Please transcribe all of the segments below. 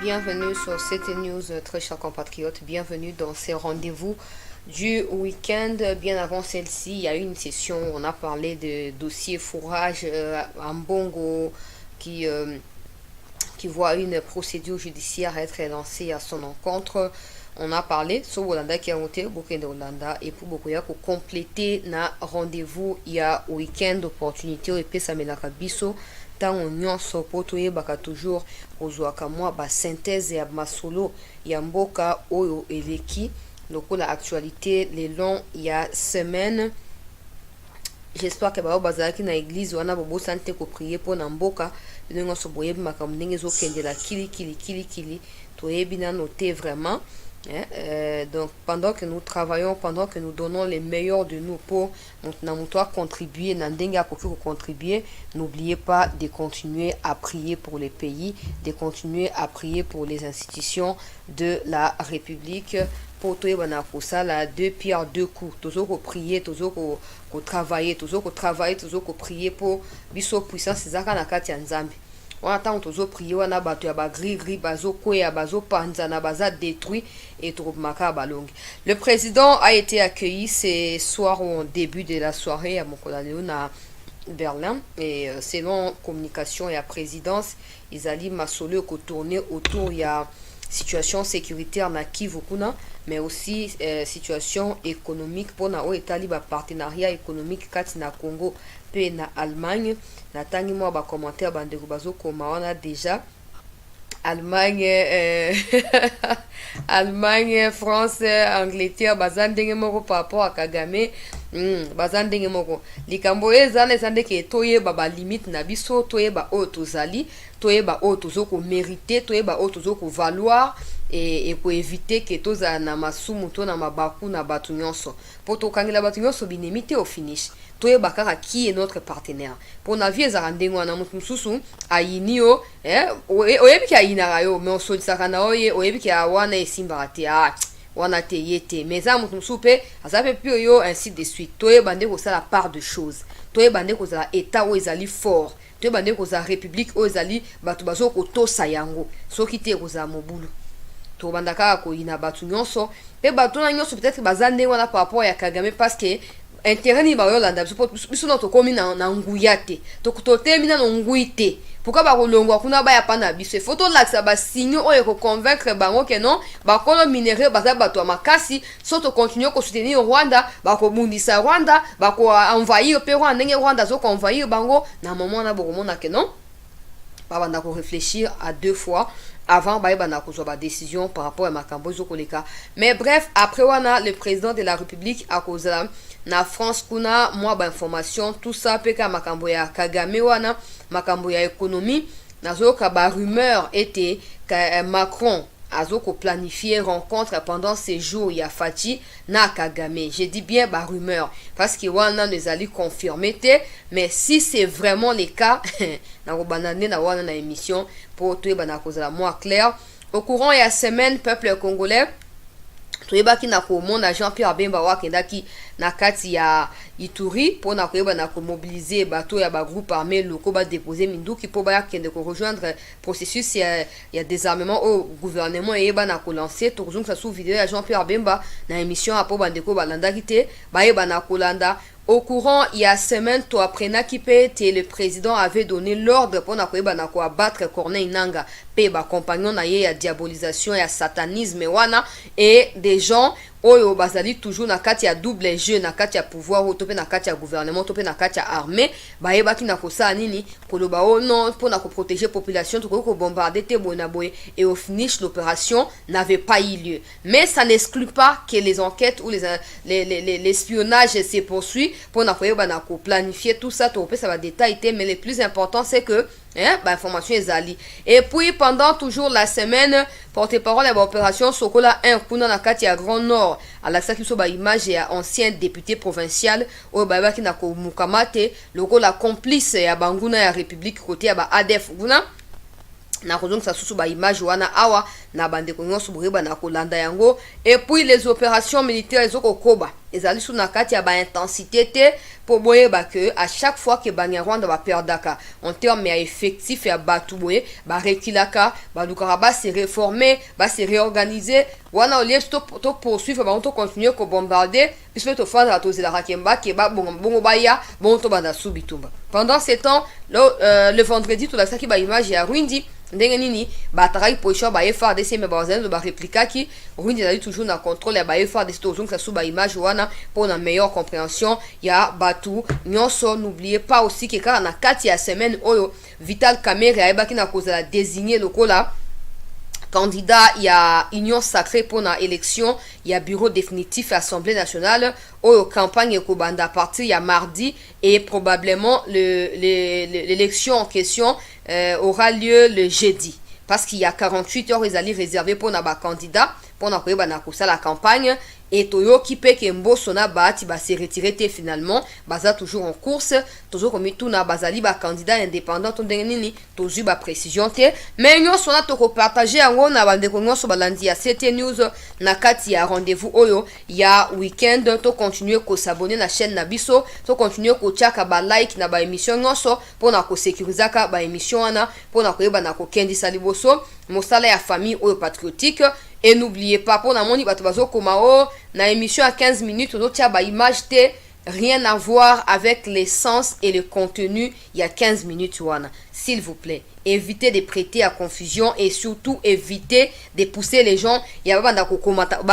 Bienvenue sur CT News, très chers compatriotes. Bienvenue dans ces rendez-vous du week-end. Bien avant celle-ci, il y a eu une session. On a parlé de dossier fourrage en Bongo qui voit une procédure judiciaire être lancée à son encontre. On a parlé sur Olanda qui a monté Bokende Olanda et pour beaucoup pour compléter na rendez-vous il y a week-end opportunité et puis ça me la kabiso tant on nyonso poto yebaka toujours kozwaka mwa ba synthèse ya masolo ya mboka oyo eleki lokola actualité les longs il y a semaine. J'espère que bazalaki na église wana bobo sante ko prier pour na mboka ndenge so boyebi makambo ndenge ezokendela kili toyebi na noter vraiment. Donc pendant que nous travaillons, pendant que nous donnons les meilleurs de nous pour contribuer, contribuer, n'oubliez pas de continuer à prier pour les pays, de continuer à prier pour les institutions de la République. Pour tout ça, là, deux pierres, deux coups. Toujours prier, toujours travailler, toujours prier pour biso puissance, c'est ça qu'on a kati nzambi. On attend toujours prier, on a battu à gris, bazo kwe, bazo panzana, baza détruit et trop macabre longue. Le président a été accueilli ce soir au début de la soirée à Mokolaleo à Berlin et selon communication et la présidence, ils allaient masolo ko tourner autour il y a situation sécuritaire na Kivukuna mais aussi situation économique pour na o etali ba partenariat économique kati na Congo pe na Allemagne na tangi mo ba commentaire bandeko bazo koma wana déjà Allemagne Allemagne, France, Angleterre bazandenge moko par rapport à Kagame bazandenge moko likambo ezana ezande ke toyeba ba limite na biso toyeba o tozali toyeba o tozoko mériter toyeba o tozoko valoir et pour éviter que toza na masumu to na mabaku na batu nyonso po to kangela batu nyonso binemite au finish toyeba kaka qui est notre partenaire pour na vie ezaka ndenge wana mutu mususu ayini yo oyebi ki ayinaka yo mais osolisaka na oye oyebi ki awana esimbaka te wana te ye te mais za mutu mususu mpe aza mpe mpe oyo ainsi de suite toyeba nde kosala part de chose toyeba nde kozala état oyo ezali fort toyeba nde kozala république oyo ezali bato bazokotosa yango soki te ekozala mobulu tobandaka koyina batu nyonso pe batu na nyonso peut-être baza ndenge wana par rapport ya Kagame parce que intérêt ni bayolanda biso na tokomi na nguya te tokutotemi na ngui te pourquoi bakolongwa kuna baya pana biso faut tolakisa basigno oyo ekoconvaincre bango ke non bakolo minere baza bato ya makasi so tocontinue kosoutenir Rwanda bakobundisa Rwanda bakoenvahir pe Rwanda ndenge Rwanda azokoenvahir bango na moment na bokomona ke non babanda ko réfléchir à deux fois avant baïbana kozwa décision par rapport à makambo zokoleka. Mais bref, après wana le président de la République a kozala na France kuna moi ba information tout ça peka makambo ya Kagame wana makambo ya économie nazoka ba rumeur était que Macron azoko planifier rencontre pendant ces jours ya Fati na Kagame. Je dis bien ba rumeur parce que wana nous allons confirmer mais si c'est vraiment le cas na ko banane na wana na émission pour tout bana kozala moi clair au courant ya semaine peuple congolais toyebaki na komona Jean-Pierre Bemba wakendaki na kati ya Ituri pour na koyeba na mobiliser bateau ya ba groupe armé locaux ba déposer minduki pour ba kende ko rejoindre processus ya désarmement au gouvernement et ba na ko lancer toujours ça sous vidéo ya Jean-Pierre Bemba na émission apo bandeko balanda kité ba yeba na kolanda. Au courant, il y a semaine, toi, après le président avait donné l'ordre pour abattre Corneille Nanga, ba compagnon na ya diabolisation et satanisme wana et des gens oyo bazali toujours na kati ya double jeu na kati ya pouvoir tope na kati ya gouvernement tope na kati ya armée bayebaki na kosala nini koloba oh non pour na ko protéger population to ko bombarder te bona boye et au finish l'opération n'avait pas eu lieu mais ça n'exclut pas que les enquêtes ou l'espionnage se poursuit pour na koyeba na ko planifier tout ça to ça va détailler mais le plus important c'est que information ezali et puis pendant toujours la semaine porte-parole de l'opération Sokola 1 kuna na kati ya Grand Nord à la saki so ba image ya ancien député provincial o ba ki na ko mukamate lokola complice ya banguna ya République côté ya ba ADF kuna na kozonga sa susu ba image wana awa na bande ko nyonso buriba na kolanda yango et puis les opérations militaires ezoko koba ezali sous na kati ya ba intensité te pour boye ba que à chaque fois que Banyarwanda va perdre Dakar en termes effectifs et à batoué ba rekilaka ba lukara ba se réformer ba se réorganiser wana au lieu to poursuivre ba on to continuer ko bombarder puisque to faire to la rakemba ke ba bongo ba ya bon to banda subitumba pendant ce temps le vendredi to la saki ba image ya Rwindi ndenge nini batakai position ba FARDC mais bazana ba réplica qui Rwindi a toujours na contrôle ya ba FARDC to zonka sous ba image wana pour une meilleure compréhension ya batu nyonso. N'oubliez pas aussi que quand na kati ya semaine oyo Vital Kamerhe ayeba ki na kozala désigner lokola candidat, il y a Union Sacrée pour la élection, il y a bureau définitif Assemblée nationale, ou campagne Kobanda parti, il y a mardi, et probablement l'élection en question aura lieu le jeudi. Parce qu'il y a 48 heures, ils allaient réserver pour les candidats, pour la campagne. Et Toyo qui peut que Mbosso na bati ba se retirer finalement baza toujours en course toujours comme tout na bazali ba candidat indépendant to nini tozu ba précision te mais nyo sona to ko partager ngo na bande ko nyo so balandi ya CT News na kati ya rendez-vous oyo ya weekend to continuer ko s'abonner na chaîne na biso to continuer ko chaka ba like na ba émission nyonso pour na ko sécuriser ka ba émission ana pour na ko yeba na ko kendi saliboso mosala ya famille oyo patriotique. Et n'oubliez pas, pour la moni batubazo komao, na émission à 15 minutes, on a ba image te, rien à voir avec l'essence et le contenu, il y a 15 minutes, wana. S'il vous plaît, évitez de prêter à confusion et surtout évitez de pousser les gens. Il y a pas de commentaire,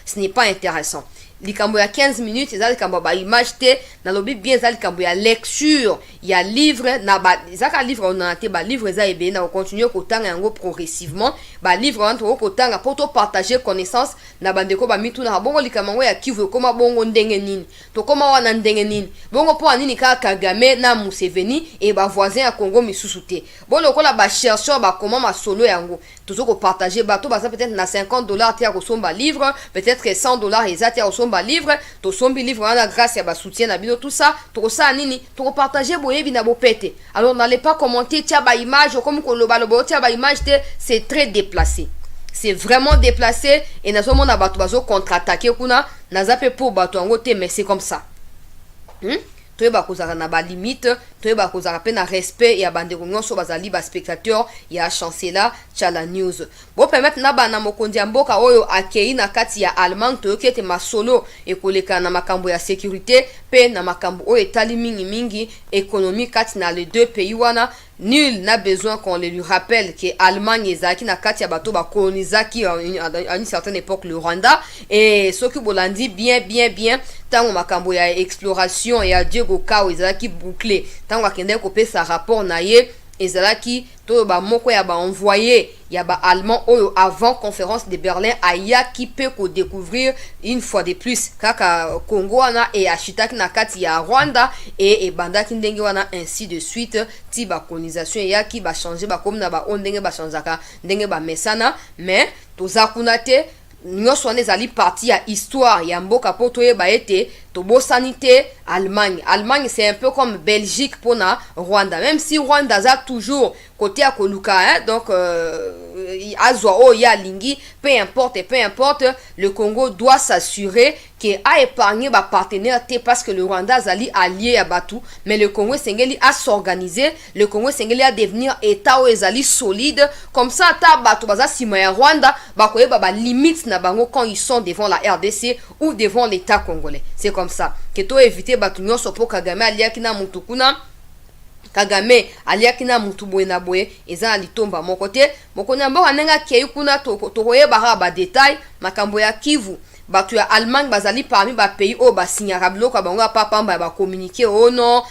ce n'est pas intéressant. Likambo ya 15 minutes, ezali likambo ba image te, na lobi bien ezali likambo ya lecture, ya livre na ba ezaka livre on a te ba livre eza ebe na continuer ko tanga yango progressivement, ba livre on to ko tanga pour to partager connaissance na bandeko ba mitu na bongo likambo ya Kivu koma bongo ndenge nini. To koma wana ndenge nini. Bongo po anini ka Kagame na Museveni et ba voisin ya Congo misusu te. Bon lokola ba chercheur ba comment ma solo yango. Toujours ko partager bato ba ça peut-être na $50 te ya ko somba livre, peut-être que $100 ezati ya ko somba livre, to sombi livre na grâce ya ba soutien na bino tout ça, to ça nini, to partager boyebi na bo pété. Alors n'allez pas commenter tia ba image comme ko loba lobo tia ba image te, c'est très déplacé. C'est vraiment déplacé et na so mona bato bazo contre-attaquer kuna, na zape pour bato ngo te mais c'est comme ça. Toyeba kozaka na ba limite, toyeba kozaka pe na respect ya bande nyonso bazali ba spectateur ya chancela Chala News. Bo permettre na ba na mokonzi ya mboka oyo akei na kati ya Allemagne toyokete masolo ekoleka na makambo ya sécurité pe na makambo oyo etali mingi économie kati na les deux pays wana. Nul n'a besoin qu'on le lui rappelle que Allemagne ezaki na kati ya bato ba colonisaki à une certaine époque le Rwanda et ce que bolandi bien tango makambo ya exploration et à Diego Kao ezaki bouclé tango akende ko pesa rapport na ye ezalaki to ba moko ya ba envoyé ya ba allemand oyo avant conférence de Berlin aya qui peut ko découvrir une fois de plus kaka Congo wana et ashitaki na kati ya Rwanda et bandaki ndenge wana ainsi de suite ti ba colonisation ya ki ba changer ba comme na ba ondenge ba chanzaka ndenge ba mesana mais to zakunate nyonso wana ezali parti ya histoire ya mboka po toyeba ete tobosani te Allemagne c'est un peu comme Belgique pour na Rwanda, même si Rwanda a toujours côté à koluka donc azwa o ya lingi peu importe le Congo doit s'assurer que a épargné ba partenaire te parce que le Rwanda zali allié à Batu mais le Congo sengeli a s'organiser, le Congo sengeli a devenir état o ezali solide comme ça ta Batu baza sima ya Rwanda ba koyeba ba limite na bango quand ils sont devant la RDC ou devant l'état congolais. C'est comme ça que to éviter Batu nyonso po Kagame aliaki na mutukuna Kagame aliaki na mutu boye na boye eza litomba moko te mokoni mboka nenga kei kuna to koyeba ba détail makambo ya Kivu batu ya Allemagne bazali parmi ba pays o ba signara biloko bango pa pamba ba communiquer oh non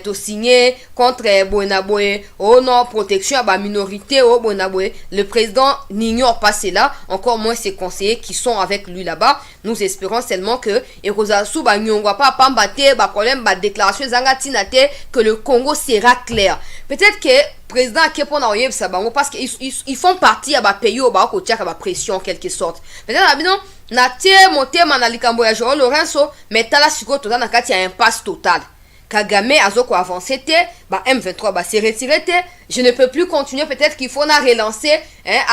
to signer contre boye oh non protection à ba minorité oh boye le président n'ignore pas cela encore moins ses conseillers qui sont avec lui là-bas. Nous espérons seulement que Erozasu ba nyongwa pa pamba te ba problème ba déclaration zanga tinate que le Congo sera clair. Peut-être que président Kepona Oyeb Sabango parce qu'ils font partie à ba pays au ba ko tiaka ba pression en quelque sorte. Peut-être abino na tie motema na likambo ya Joao Lorenzo mais tala siko toza na kati ya impasse total. Kagame azoko avancé te, bah M23 bah c'est retiré te, je ne peux plus continuer, peut-être qu'il faut na relancer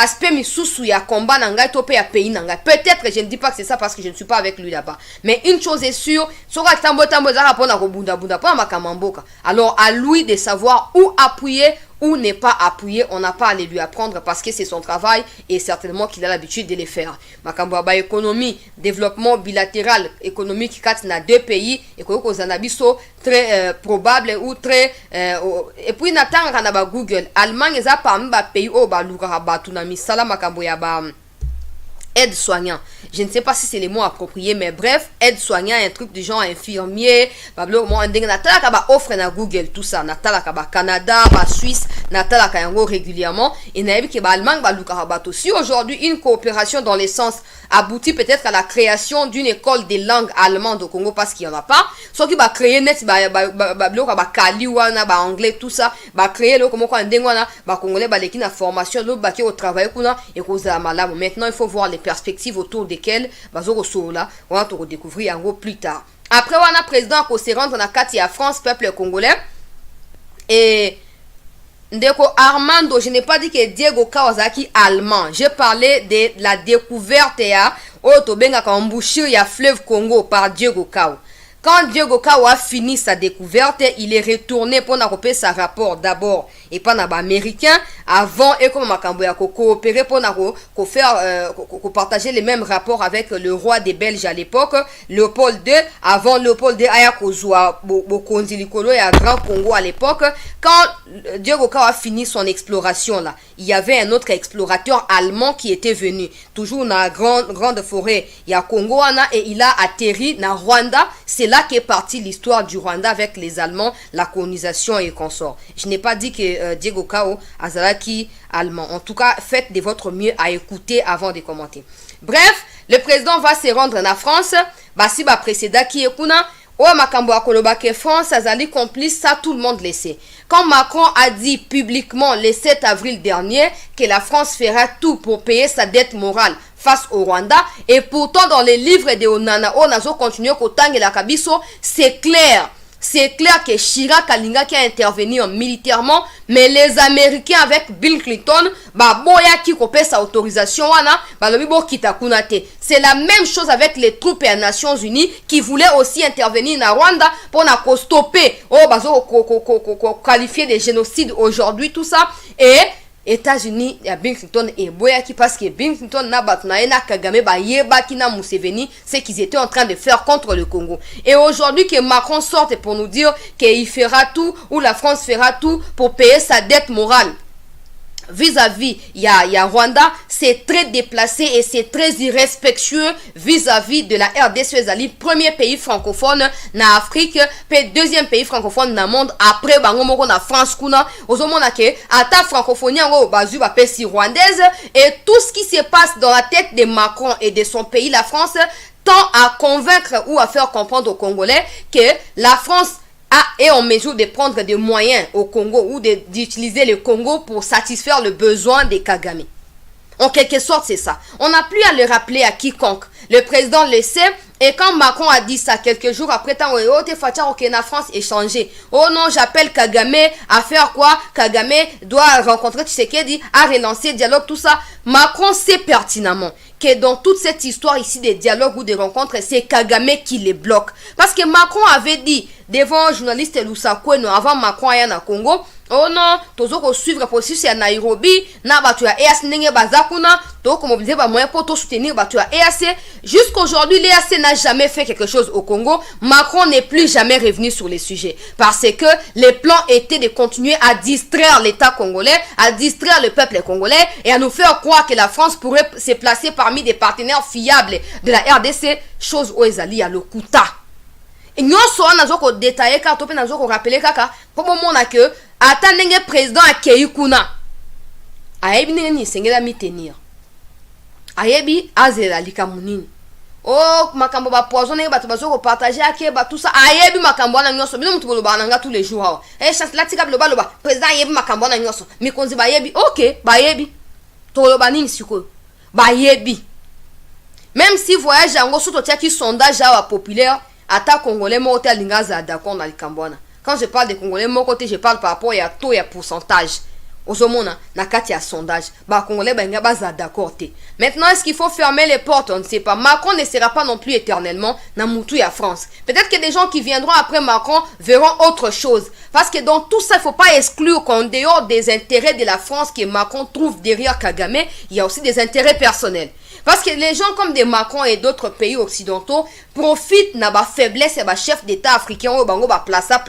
aspect misusu ya combat nanga topé ya pays nanga. Peut-être, je ne dis pas que c'est ça parce que je ne suis pas avec lui là-bas. Mais une chose est sûre, soka tambo za pona ko bunda pona makamamboka. Alors à lui de savoir où appuyer ou n'est pas appuyé, on n'a pas à lui apprendre parce que c'est son travail et certainement qu'il a l'habitude de les faire. Makambaba économie, développement bilatéral, économique, quand on a deux pays, et qu'on a biso très probable ou très et puis n'attend qu'on a Google, Allemagne est parmi les pays où ba luka ba tunami sala makambo ya ba aide soignant. Je ne sais pas si c'est les mots appropriés, mais bref, aide soignant, un truc du genre infirmier, moi natala ka ba offre na Google tout ça, natala ka ba Canada, ba Suisse, natala ka yango régulièrement et na yebi ke ba Allemagne ba luka ba to. Si aujourd'hui une coopération dans les sens aboutit peut-être à la création d'une école des langues allemandes au Congo parce qu'il y en a pas, soit qui va créer net ba kali wana ba anglais tout ça, ba créer le comment quoi ndengwana ba congolais ba leki na formation lo ba ki au travail kuna et koza malamu. Maintenant il faut voir les perspectives autour desquelles bazoko sola on va te découvrir en gros plus tard. Après on a président ko se rendre na kati ya France peuple congolais et Ndeko Armando, je n'ai pas dit que Diego Kawasaki allemand. J'ai parlé de la découverte ya Otobenga Kambushir ya fleuve Congo par Diego Kao. Quand Diego Kao a fini sa découverte, il est retourné pour n'accomper sa rapport d'abord et pas n'aba américain avant et comme Makambo ya coopérer pour faire partager les mêmes rapports avec le roi des Belges à l'époque, Léopold II, avant Léopold II aya kozwa bokonzi likolo ya Grand Congo à l'époque. Quand Diego Kao a fini son exploration là, il y avait un autre explorateur allemand qui était venu, toujours dans la grande forêt, il y a Congo et il a atterri dans Rwanda. C'est là qu'est partie l'histoire du Rwanda avec les Allemands, la colonisation et consorts. Je n'ai pas dit que Diego Kao Azalaki allemand. En tout cas, faites de votre mieux à écouter avant de commenter. Bref, le président va se rendre en France. Basi ba précédent qui est kuna. Oh, Makambo Akoloba que France azali complice, ça tout le monde le sait. Quand Macron a dit publiquement le 7 avril dernier que la France fera tout pour payer sa dette morale face au Rwanda, et pourtant dans les livres de Onana, Onazo continue Kotang et la Kabiso, c'est clair. C'est clair que Chirac Kalinga qui a intervenu militairement, mais les Américains avec Bill Clinton, boya qui copie sa autorisation, c'est la même chose avec les troupes des Nations Unies qui voulaient aussi intervenir dans Rwanda pour stopper, qualifier de génocide aujourd'hui, tout ça, et États-Unis, il y a Bill Clinton et Boyaki parce que Bill Clinton n'a pas Kagame Yeba Kina Museveni, c'est qu'ils étaient en train de faire contre le Congo. Et aujourd'hui que Macron sorte pour nous dire qu'il fera tout ou la France fera tout pour payer sa dette morale vis-à-vis il y a Rwanda, c'est très déplacé et c'est très irrespectueux vis-à-vis de la RDC Ezali, premier pays francophone na Afrique, puis deuxième pays francophone na monde après bango moko na France kuna ozomona ke ata francophonie ngo bazu ba pesi rwandaise et tout ce qui se passe dans la tête de Macron et de son pays la France tend à convaincre ou à faire comprendre aux Congolais que la France est en mesure de prendre des moyens au Congo ou d'utiliser le Congo pour satisfaire le besoin des Kagame. En quelque sorte, c'est ça. On n'a plus à le rappeler à quiconque. Le président le sait. Et quand Macron a dit ça quelques jours après, la France est changé. Oh non, j'appelle Kagame à faire quoi? Kagame doit rencontrer Tshisekedi, à relancer dialogue, tout ça. Macron sait pertinemment que dans toute cette histoire ici des dialogues ou des rencontres, c'est Kagame qui les bloque. Parce que Macron avait dit devant un journaliste Lusakwe, avant Macron à na Congo, oh non, tozoko suivre processus à Nairobi, na batu ya EAC nenge bazakuna, toko mobiliser ba moyen pour soutenir batu ya EAC. Jusqu'aujourd'hui, l'EAC n'a jamais fait quelque chose au Congo. Macron n'est plus jamais revenu sur les sujets parce que les plans étaient de continuer à distraire l'État congolais, à distraire le peuple congolais et à nous faire croire que la France pourrait se placer parmi des partenaires fiables de la RDC, chose où ezali à l'okuta. Et nous sommes dans détaillé car topé dans rappeler kaka pour moment que ata ndenge président akei kuna ayebi ndenge ni sengela mitenir ayebi azela likamunini oh makambo ba poisonné ba tobazoko partager ake ba tout ça ayebi makambo na nyoso bino mutu boloba nanga tous les jours hawa chance la tika bloba loba président ayebi makambo na nyoso mikonzi ba yebi OK ba yebi toloba nini siko ba yebi même si voyage yango soto tia ki sondage awa populaire ata congolais mo hotel lingaza d'accord na likambwana Quand je parle des Congolais, mon côté, je parle par rapport à taux et à pourcentage. Ozomona, nakati ya sondage, bah Congolais, bah nga baza d'accord te. Maintenant, est-ce qu'il faut fermer les portes? On ne sait pas. Macron ne sera pas non plus éternellement na Moutou et à France. Peut-être que des gens qui viendront après Macron verront autre chose. Parce que dans tout ça, il ne faut pas exclure qu'en dehors des intérêts de la France que Macron trouve derrière Kagame, il y a aussi des intérêts personnels. Parce que les gens comme des Macron et d'autres pays occidentaux profitent de la faiblesse et de chef d'État africain ou bango ba plaça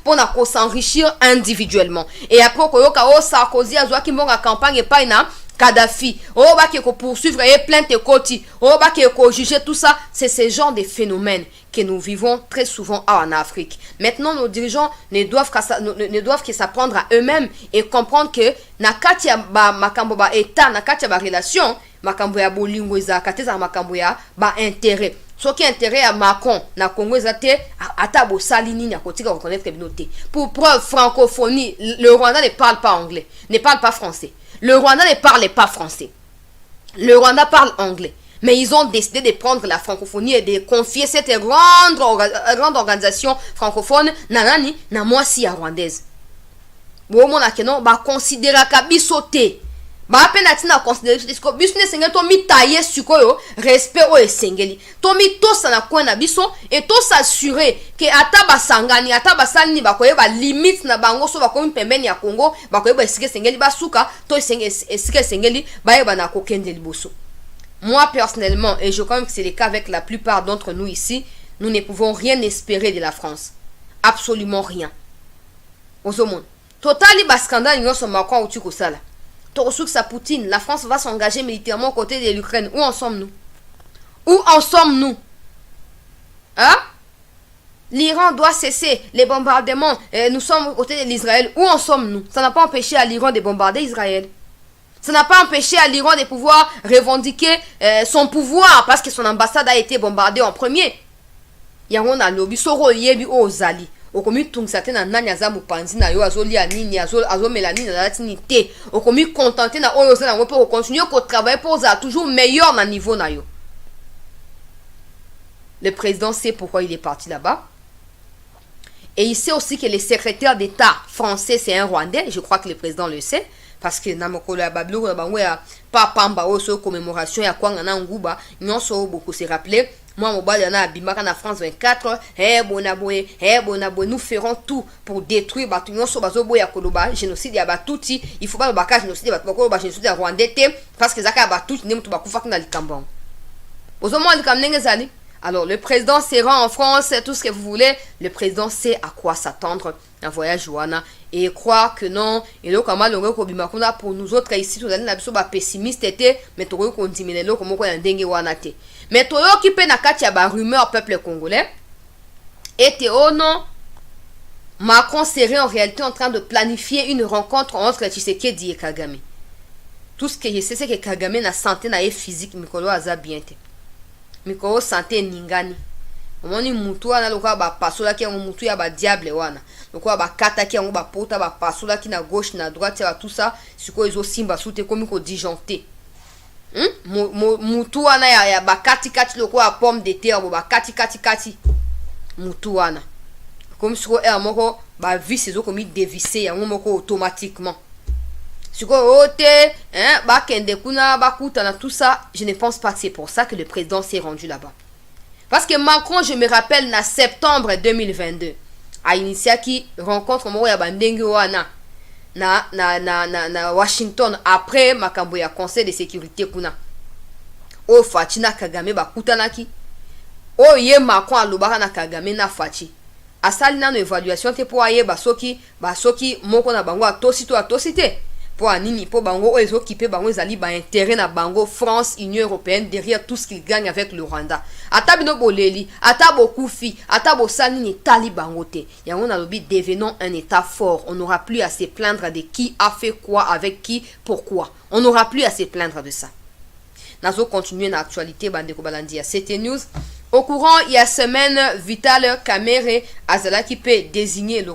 pour s'enrichir individuellement. Et après que Sarkozy a joué qui monte en campagne et pas na Kadhafi, ko poursuivre et plainte koti, ko juger tout ça, c'est ce genre de phénomènes que nous vivons très souvent en Afrique. Maintenant, nos dirigeants ne doivent que s'apprendre à eux-mêmes et comprendre que na katia ba makambo ba état, na katia ba relation, makambo ya bolingo ezaka te za makambo ya ba intérêt. Ce qui est intérêt à Macron na Congo ezate atabo salini na kotika reconnaître communauté. Pour preuve francophonie, le Rwanda ne parle pas anglais, ne parle pas français. Le Rwanda ne parle pas français. Le Rwanda parle anglais. Mais ils ont décidé de prendre la francophonie et de confier cette grande organisation francophone nanani na moisi ya rwandaise. Bon mon akeno ba considérer ka bisoté. Ba pena tina considérer que biso ne sengeli to mi tailler sukoyo respect o esengeli. To mi to sana kwa na biso et to s'assurer que ata basangani ata basani ba koyeba limite na bango so ba komi pembeni ya Congo ba koyeba esike sengeli basuka to esike sengeli ba yeba na kokende liboso. Moi, personnellement, et je crois que c'est le cas avec la plupart d'entre nous ici, nous ne pouvons rien espérer de la France. Absolument rien. Ozomon. Totali baskanda nous sommes Macron ou Tukosala. Torosuk sa Poutine, la France va s'engager militairement aux côtés de l'Ukraine. Où en sommes-nous? Où en sommes-nous? Hein? L'Iran doit cesser les bombardements. Nous sommes aux côtés de l'Israël. Où en sommes-nous? Ça n'a pas empêché à l'Iran de bombarder Israël. Ça n'a pas empêché à l'Iran de pouvoir revendiquer son pouvoir parce que son ambassade a été bombardée en premier. Yango na lobi soro yebi ozali. Okomi tungsate na nani azamu panzi na yo azoli anini azo melanine na latini te. Okomi contenté na oyo za na pour continuer ko travailler pour ça toujours meilleur na niveau na yo. Le président sait pourquoi il est parti là-bas. Et il sait aussi que le secrétaire d'État français c'est un Rwandais, je crois que le président le sait. Parce que na mokolo ya babilo na bango ya pamba oso commémoration ya kwanga na nguba nyonso beaucoup se rappeler moi mobali na bimaka na France 24 bonaboye nous ferons tout pour détruire batu nyonso bazoboya koloba génocide ya batuti il faut pas baka génocide ya batu bakoloba génocide ya Rwandais te parce que zaka batuti ne mutu bakufa na likambo ozomo likamnenge zali. Alors, le président se rend en France, tout ce que vous voulez. Le président sait à quoi s'attendre un voyage Joana. Et croire que non. Et donc, pour nous autres ici, nous sommes pessimistes, mais nous sommes continués comme on a dengue Wanate. Mais nous sommes occupés de rumeur peuple congolais. Et oh non, Macron serait en réalité en train de planifier une rencontre entre Tshisekedi et Kagame. Tout ce que je sais, c'est que Kagame n'a santé na physique, Mikolo Aza bien. Mikolo santé ningani. Omoni mutu wana lokwa ba pasola ki mutu ya ba diable wana. Lokwa ba kata ki ba pota ba pasola ki na gauche na droite ya tout ça, siko ezo simba soute komi ko disjoncté. Mutu wana ya ba kati lokwa pomme de terre ba kati. Mutu wana. Comme siko moko ba vis ezo komi dévisser yango moko automatiquement. Siko ote, ba kende kuna ba kuta na tout ça, je ne pense pas que c'est pour ça que le président s'est rendu là-bas. Parce que Macron, je me rappelle, en septembre 2022, a initié qui rencontre Moroya Bandenge Wana na Washington après makambo ya conseil de sécurité kuna. O Fatina Kagame ba kutanaki. O ye Macron alobaka na Kagame na Fachi. Asali na no évaluation te po aye basoki moko na bango atosite. Pour anini pour bango les occupés bango ezali ba intérêt na bango France Union européenne derrière tout ce qu'ils gagnent avec le Rwanda. Ata bino boleli, ata bokufi, ata bosanini tali bango te. Yango na lobi devenons un état fort. On n'aura plus à se plaindre de qui a fait quoi avec qui, pourquoi. On n'aura plus à se plaindre de ça. Nazo continuer na actualité bandeko balandia. C'était news. Au courant, il y a semaine, Vital Kamerhe Azala qui peut désigner le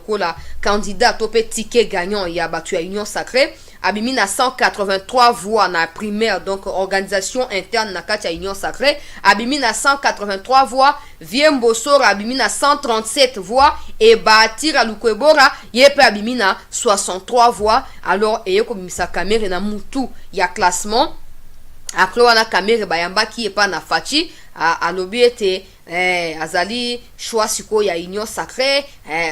candidat au ticket gagnant. Il y a battu à Union Sacrée. abimi na 183 voix na primaire, donc organisation interne na kati ya Union Sacrée, abimi na 183 voix, Vie Mbosora abimi na 137 voix, et Baatira Lukwebora yepe abimi na 63 voix. Alors eyeko bimisa Kamere na mutu ya classement aklo wana Kamere bayamba ki epa na fachi alobi ete azali choix siko ya Union Sacrée,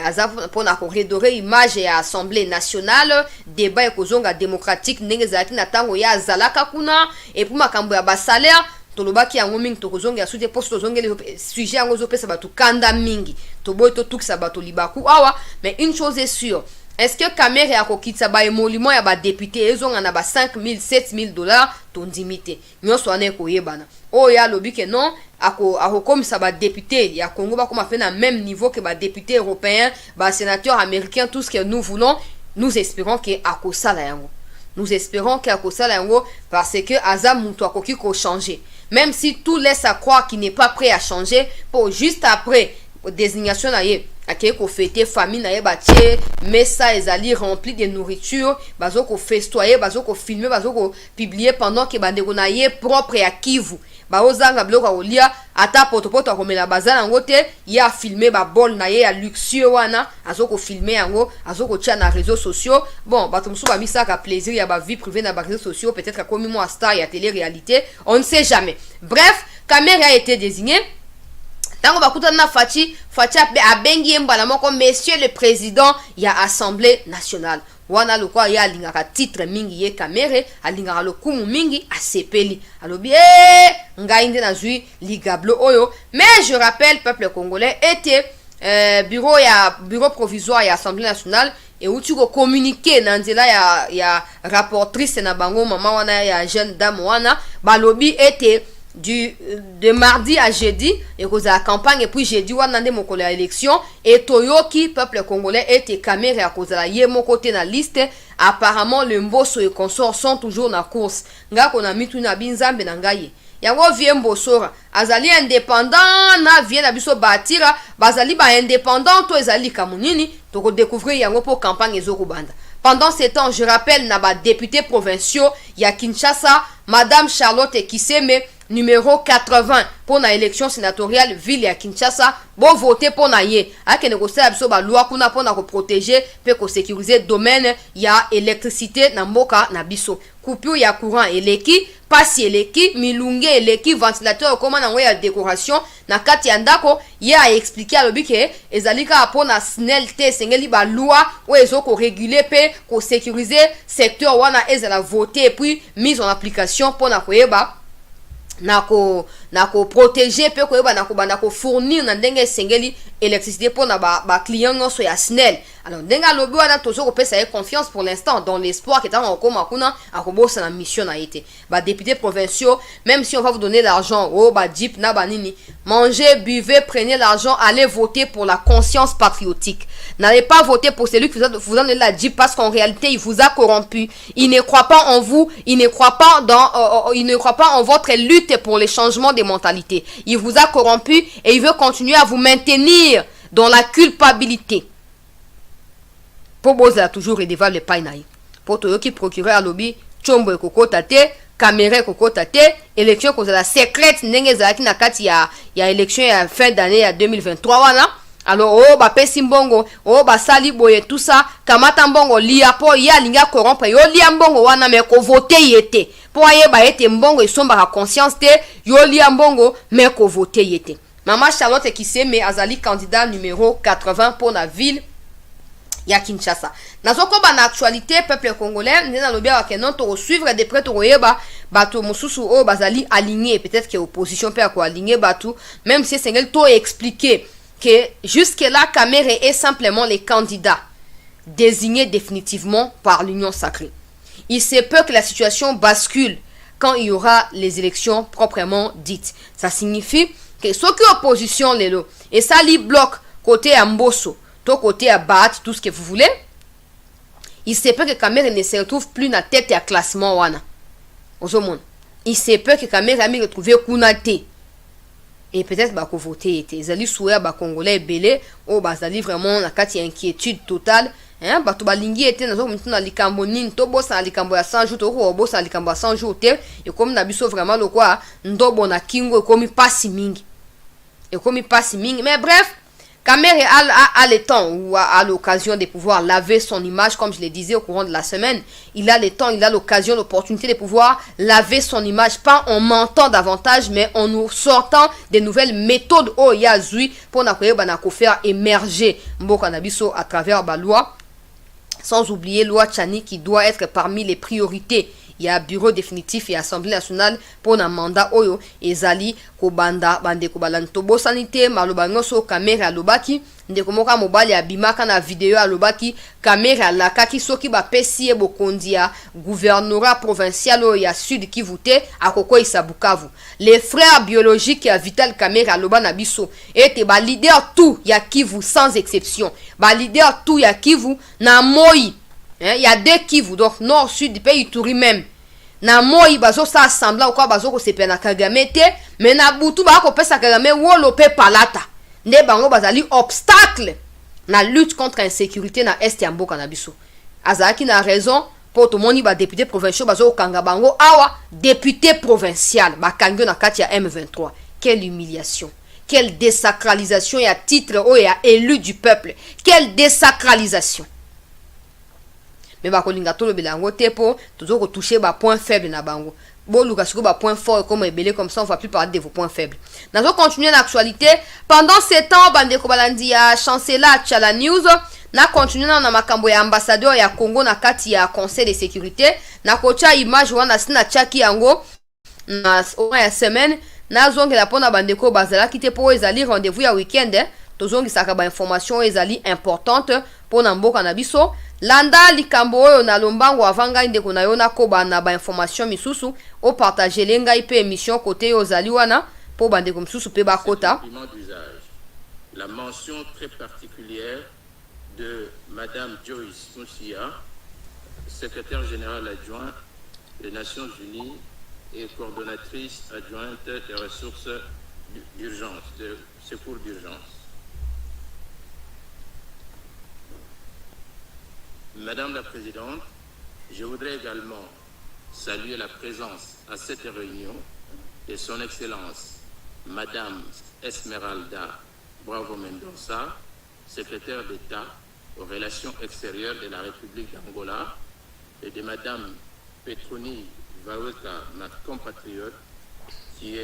aza pona ko redorer image ya Assemblée nationale, débat ekozonga démocratique ndenge zalaki na tango ya zalaka kuna, et pour makambo ya ba salaire tolobaki yango mingi tokozonga ya soute poste tozongeli sujet yango zopesa bato kanda mingi toboy to tukisa bato libaku awa. Mais une chose est sûre, est-ce que Kamere akokitsa ba emolument ya ba député ezonga na ba 5000 7000 dollars tondimite nyonso ane koyebana o ya lobi ke non akokomisa ba député ya Congo ba koma fait na même niveau que ba député européen, ba sénateur américain, tout ce que nous voulons. Nous espérons que akosala yango, nous espérons que akosala yango, parce que aza muto akoki ko changer, même si tout laisse à croire qu'il n'est pas prêt à changer. Pour juste après désignation na ye akeye ko fêter famille na ye batie mesa ezali rempli de nourriture, bazo ko festoyer, bazo ko filmer, bazo ko publier pendant que bandeko na ye propre ya Kivu baozanga biloko olia ata potopoto akomela bazana yango te, ye a filmer ba bol na ye ya luxueux wana azoko filmer yango azoko tia na réseaux sociaux. Bon bato musu ba misaka plaisir ya ba vie privée na ba réseaux sociaux, peut-être a komi mo star ya télé-réalité, on ne sait jamais. Bref, Kamere a été désigné. Tango bakuta na Fachi abengi mbala moko monsieur le président ya Assemblée nationale. Wana lokwa ya alingaka titre mingi ye Kamere, alingaka lokumu mingi asepeli. Alobi ngai nde nazui ligablo oyo. Mais je rappelle, peuple congolais était bureau provisoire ya Assemblée nationale et où tu communiquer na nzela ya rapportrice na bango mama wana ya jeune dame wana balobi était de mardi à jeudi et cause la campagne, et puis jeudi wana nde mokolo ya élection et toyoki peuple congolais était Kamere à cause la ye mon côté na liste. Apparemment le Mbosso et consorts sont toujours na course nga kona mitu na binzambe na ngaye yango Vie Mbosora azali indépendant na vie na biso Baatira bazali ba indépendant to ezali kamunini to ko découvrir yango pour campagne ezoko banda. Pendant ce temps, je rappelle na ba députés provinciaux ya Kinshasa, Madame Charlotte Kiseme numéro 80 pour la élection sénatoriale ville ya Kinshasa, bon voter pour na ye ake négocier biso ba loi kuna pour na ko protéger pe ko sécuriser domaine ya électricité na mboka na biso. Coupure ya courant eleki, pasi eleki, milunge eleki, ventilateur comme na ya décoration na kati ya ndako ye a expliqué alobi ke ezalika pour na snel te sengeli ba loi ou ezoko réguler pe ko sécuriser secteur wana ezala voter et puis mise en application pour na koyeba nako protéger pe ko yeba nako banda ko fournir na ndenge sengeli électricité pour na ba client nyonso ya SNEL. Alors ndenga lobi wana tozo ko pesa ye confiance pour l'instant dans l'espoir que tant okoma kuna akobosa na mission na été ba députés provinciaux, même si on va vous donner l'argent ba jeep na banini, mangez, buvez, prenez l'argent, allez voter pour la conscience patriotique. N'allez pas voter pour celui qui vous donne la jeep parce qu'en réalité il vous a corrompu. Il ne croit pas en vous, il ne croit pas il ne croit pas en votre lutte pour les changements des mentalités. Il vous a corrompu et il veut continuer à vous maintenir dans la culpabilité. Pour Boza toujours redevable painaï. Pour toi qui procureur à lobby, Chombo Koko Tate, Kamere Koko Tate, élection cause la secrète n'enge zaki na kati ya élection ya fin d'année ya 2023 wana. Alors ba pesi mbongo, ba sali boye tout ça, kamata mbongo lia po ya linga corrompre yo lia mbongo wana me ko voter yete. Po aye ba ete mbongo isomba ka conscience te, yo lia mbongo me ko voter yete. Maman Charlotte Kiseme azali candidat numéro 80 pour la ville ya Kinshasa. Nazoko ba na actualité peuple congolais, nena lobia wa kenon to suivre de près to yeba bato mususu o bazali aligné, peut-être que opposition peut ko aligner bato, même si c'est to expliquer que jusque là Kamere est simplement les candidats désignés définitivement par l'Union sacrée. Il se peut que la situation bascule quand il y aura les élections proprement dites. Ça signifie que ceux qui opposition les lots et ça li bloque côté à Mbosso, tout côté à Bat, tout ce que vous voulez, il se peut que Kamere ne se retrouve plus dans la tête et à classement wana. Il se peut que Kamere a mis retrouvé Kunate. Et peut-être bah qu'on voter était. Zali souhait bah congolais belé ou bah zali vraiment la carte inquiétude totale hein bato balingi ete nazo mutuna likambo nini to bosa likambo ya 100 jours to ko bosa likambo ya 100 jours te et comme na biso vraiment le quoi ndobo na kingo komi pasi mingi mais bref Kamer a le temps ou a l'occasion de pouvoir laver son image, comme je le disais au courant de la semaine. Il a le temps, il a l'occasion, l'opportunité de pouvoir laver son image, pas en mentant davantage, mais en nous sortant des nouvelles méthodes au Yazui pour faire émerger Mboka Nabiso à travers la loi. Sans oublier loi Tchani qui doit être parmi les priorités. Il y a bureau définitif et assemblée nationale pour un mandat oyo ezali kobanda bande kobalani tobo sanité malobango so caméra lobaki ndeko moka mobali abimaka na vidéo alobaki caméra lakaki soki ba pesi e bokondia gouvernorat provincial oyo ya Sud Kivu te akoko isabukavu les frères biologiques ya Vital Caméra loba na biso ete ba leader tout ya Kivu sans exception ba leader tout ya Kivu na moi. Il y a deux Kivu, donc nord, sud, pays Ituri même. Na moi, bazo sa assembla ou quoi bazo ko sepe na Kagame te, mais na butu ba ko pesa Kagame wolo pe palata. Ne bango bazali obstacle na lutte contre l'insécurité na est ya mboka na biso. Azaki na raison pour tout moni ba député provincial bazo kanga bango awa député provincial ba kangyo na kati ya M23. Quelle humiliation. Quelle désacralisation et à titre o ya élu du peuple. Quelle désacralisation. Mais ba kolinga tolo belango te po toujours ko toucher ba point faible na bango bon luka siko ba point fort comme ebele comme ça on va plus parler de vos points faibles. Nazo continuer l'actualité pendant ce temps bande ko balandi ya chancelier Tchala News na continuer na makambo ya ambassadeur ya Congo na kati ya conseil de sécurité na kocha image wana sina chaki yango na ya semaine na zongela pona bande ko bazala kite po ezali rendez-vous ya weekend tozongi saka ba information ezali importante pona mboka na biso. Landa likambo oyo na lombango avanga ndeko na yo na koba na ba information misusu o partager lenga ipe émission côté yo zali wana po bande ko misusu pe ba kota. La mention très particulière de Madame Joyce Moussia, secrétaire générale adjointe des Nations Unies et coordonnatrice adjointe des ressources d'urgence, de secours d'urgence. Madame la Présidente, je voudrais également saluer la présence à cette réunion de Son Excellence Madame Esmeralda Bravo Mendoza, secrétaire d'État aux relations extérieures de la République d'Angola, et de Madame Petroni Vaweka, ma compatriote, qui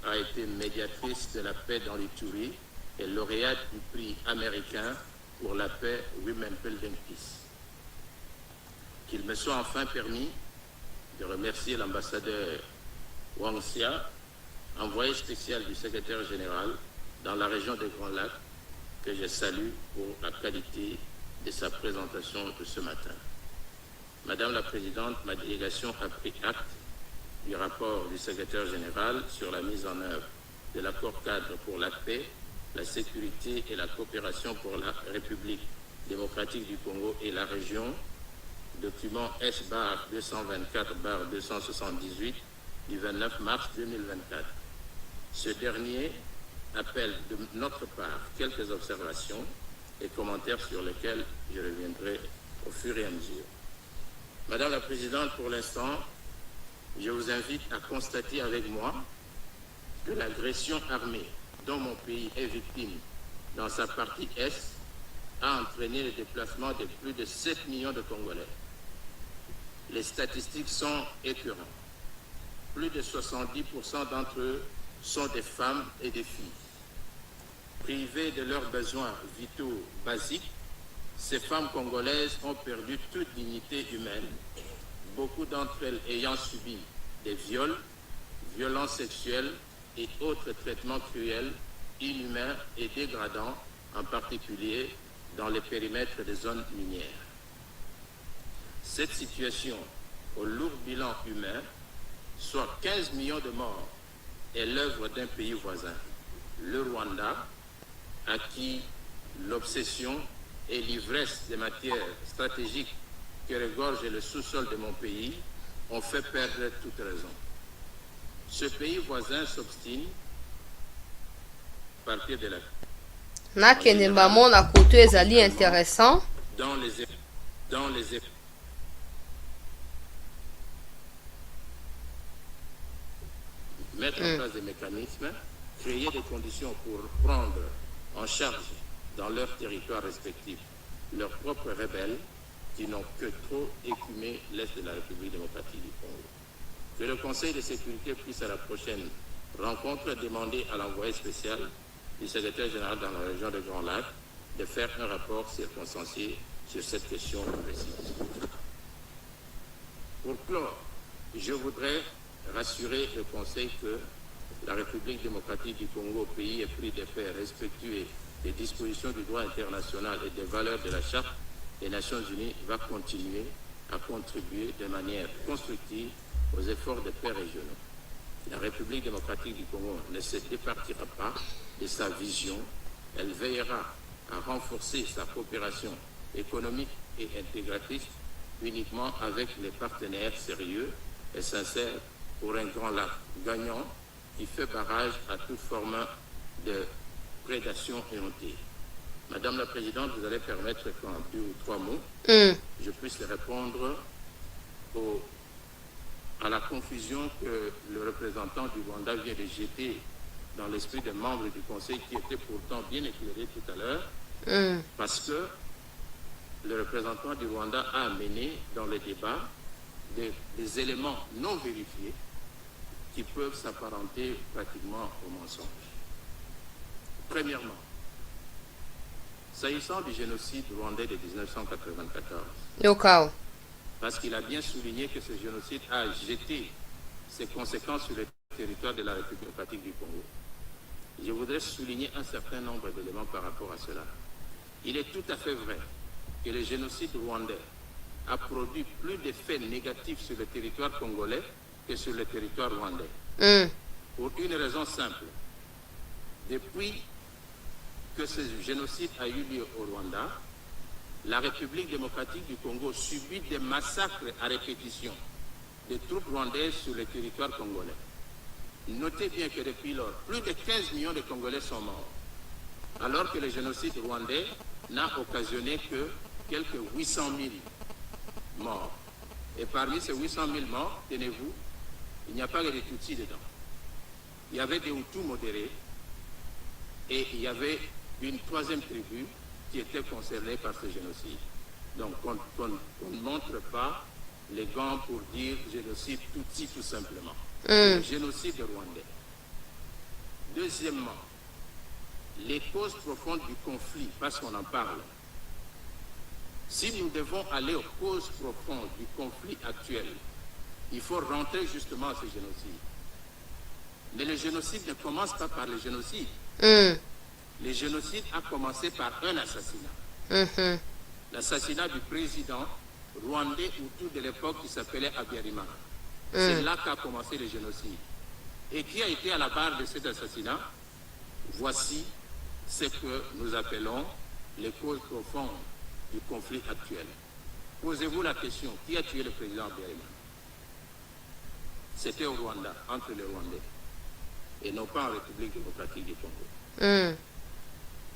a été médiatrice de la paix dans l'Ituri et lauréate du prix américain pour la paix Women Building Peace. Qu'il me soit enfin permis de remercier l'ambassadeur Wang Xia, envoyé spécial du secrétaire général dans la région des Grands Lacs, que je salue pour la qualité de sa présentation de ce matin. Madame la Présidente, ma délégation a pris acte du rapport du secrétaire général sur la mise en œuvre de l'accord cadre pour la paix, la sécurité et la coopération pour la République démocratique du Congo et la région, document S-224-278 du 29 mars 2024. Ce dernier appelle de notre part quelques observations et commentaires sur lesquels je reviendrai au fur et à mesure. Madame la Présidente, pour l'instant, je vous invite à constater avec moi que l'agression armée dont mon pays est victime dans sa partie Est a entraîné le déplacement de plus de 7 millions de Congolais. Les statistiques sont écœurantes. Plus de 70% d'entre eux sont des femmes et des filles. Privées de leurs besoins vitaux basiques, ces femmes congolaises ont perdu toute dignité humaine, beaucoup d'entre elles ayant subi des viols, violences sexuelles et autres traitements cruels, inhumains et dégradants, en particulier dans les périmètres des zones minières. Cette situation, au lourd bilan humain, soit 15 millions de morts, est l'œuvre d'un pays voisin, le Rwanda, à qui l'obsession et l'ivresse des matières stratégiques que regorge le sous-sol de mon pays ont fait perdre toute raison. Ce pays voisin s'obstine à partir de la... Nakene bamona koto ezali intéressant. Dans les dans les mettre en place des mécanismes, créer des conditions pour prendre en charge dans leurs territoires respectifs leurs propres rebelles qui n'ont que trop écumé l'Est de la République démocratique du Congo. Que le Conseil de sécurité puisse à la prochaine rencontre demander à l'envoyé spécial du secrétaire général dans la région de Grand Lac de faire un rapport circonstancié sur cette question précise. Pour clore, je voudrais rassurer le Conseil que la République démocratique du Congo, pays épris de paix, respectueux des dispositions du droit international et des valeurs de la Charte des Nations Unies, va continuer à contribuer de manière constructive aux efforts de paix régionaux. La République démocratique du Congo ne se départira pas de sa vision. Elle veillera à renforcer sa coopération économique et intégratrice uniquement avec les partenaires sérieux et sincères pour un grand lac gagnant qui fait barrage à toute forme de prédation éhontée. Madame la Présidente, vous allez permettre qu'en 2 ou 3 mots, je puisse répondre à la confusion que le représentant du Rwanda vient de jeter dans l'esprit des membres du Conseil qui étaient pourtant bien éclairés tout à l'heure, parce que le représentant du Rwanda a amené dans le débat des éléments non vérifiés qui peuvent s'apparenter pratiquement au mensonge. Premièrement, s'agissant du génocide rwandais de 1994, parce qu'il a bien souligné que ce génocide a jeté ses conséquences sur le territoire de la République démocratique du Congo. Je voudrais souligner un certain nombre d'éléments par rapport à cela. Il est tout à fait vrai que le génocide rwandais a produit plus d'effets négatifs sur le territoire congolais que sur le territoire rwandais. Pour une raison simple. Depuis que ce génocide a eu lieu au Rwanda, la République démocratique du Congo subit des massacres à répétition des troupes rwandaises sur le territoire congolais. Notez bien que depuis lors, plus de 15 millions de Congolais sont morts, alors que le génocide rwandais n'a occasionné que quelques 800 000 morts. Et parmi ces 800 000 morts, tenez-vous, il n'y a pas que des Tutsis dedans. Il y avait des Hutus modérés et il y avait une troisième tribu qui était concernée par ce génocide. Donc on ne montre pas les gants pour dire génocide Tutsi tout simplement. Le génocide rwandais. Deuxièmement, les causes profondes du conflit, parce qu'on en parle. Si nous devons aller aux causes profondes du conflit actuel, il faut rentrer justement à ce génocide. Mais le génocide ne commence pas par le génocide. Le génocide a commencé par un assassinat. L'assassinat du président rwandais Hutu de l'époque qui s'appelait Abiyarimana. C'est là qu'a commencé le génocide. Et qui a été à la barre de cet assassinat? Voici ce que nous appelons les causes profondes du conflit actuel. Posez-vous la question, qui a tué le président Abiyarimana? C'était au Rwanda, entre les Rwandais, et non pas en République démocratique du Congo.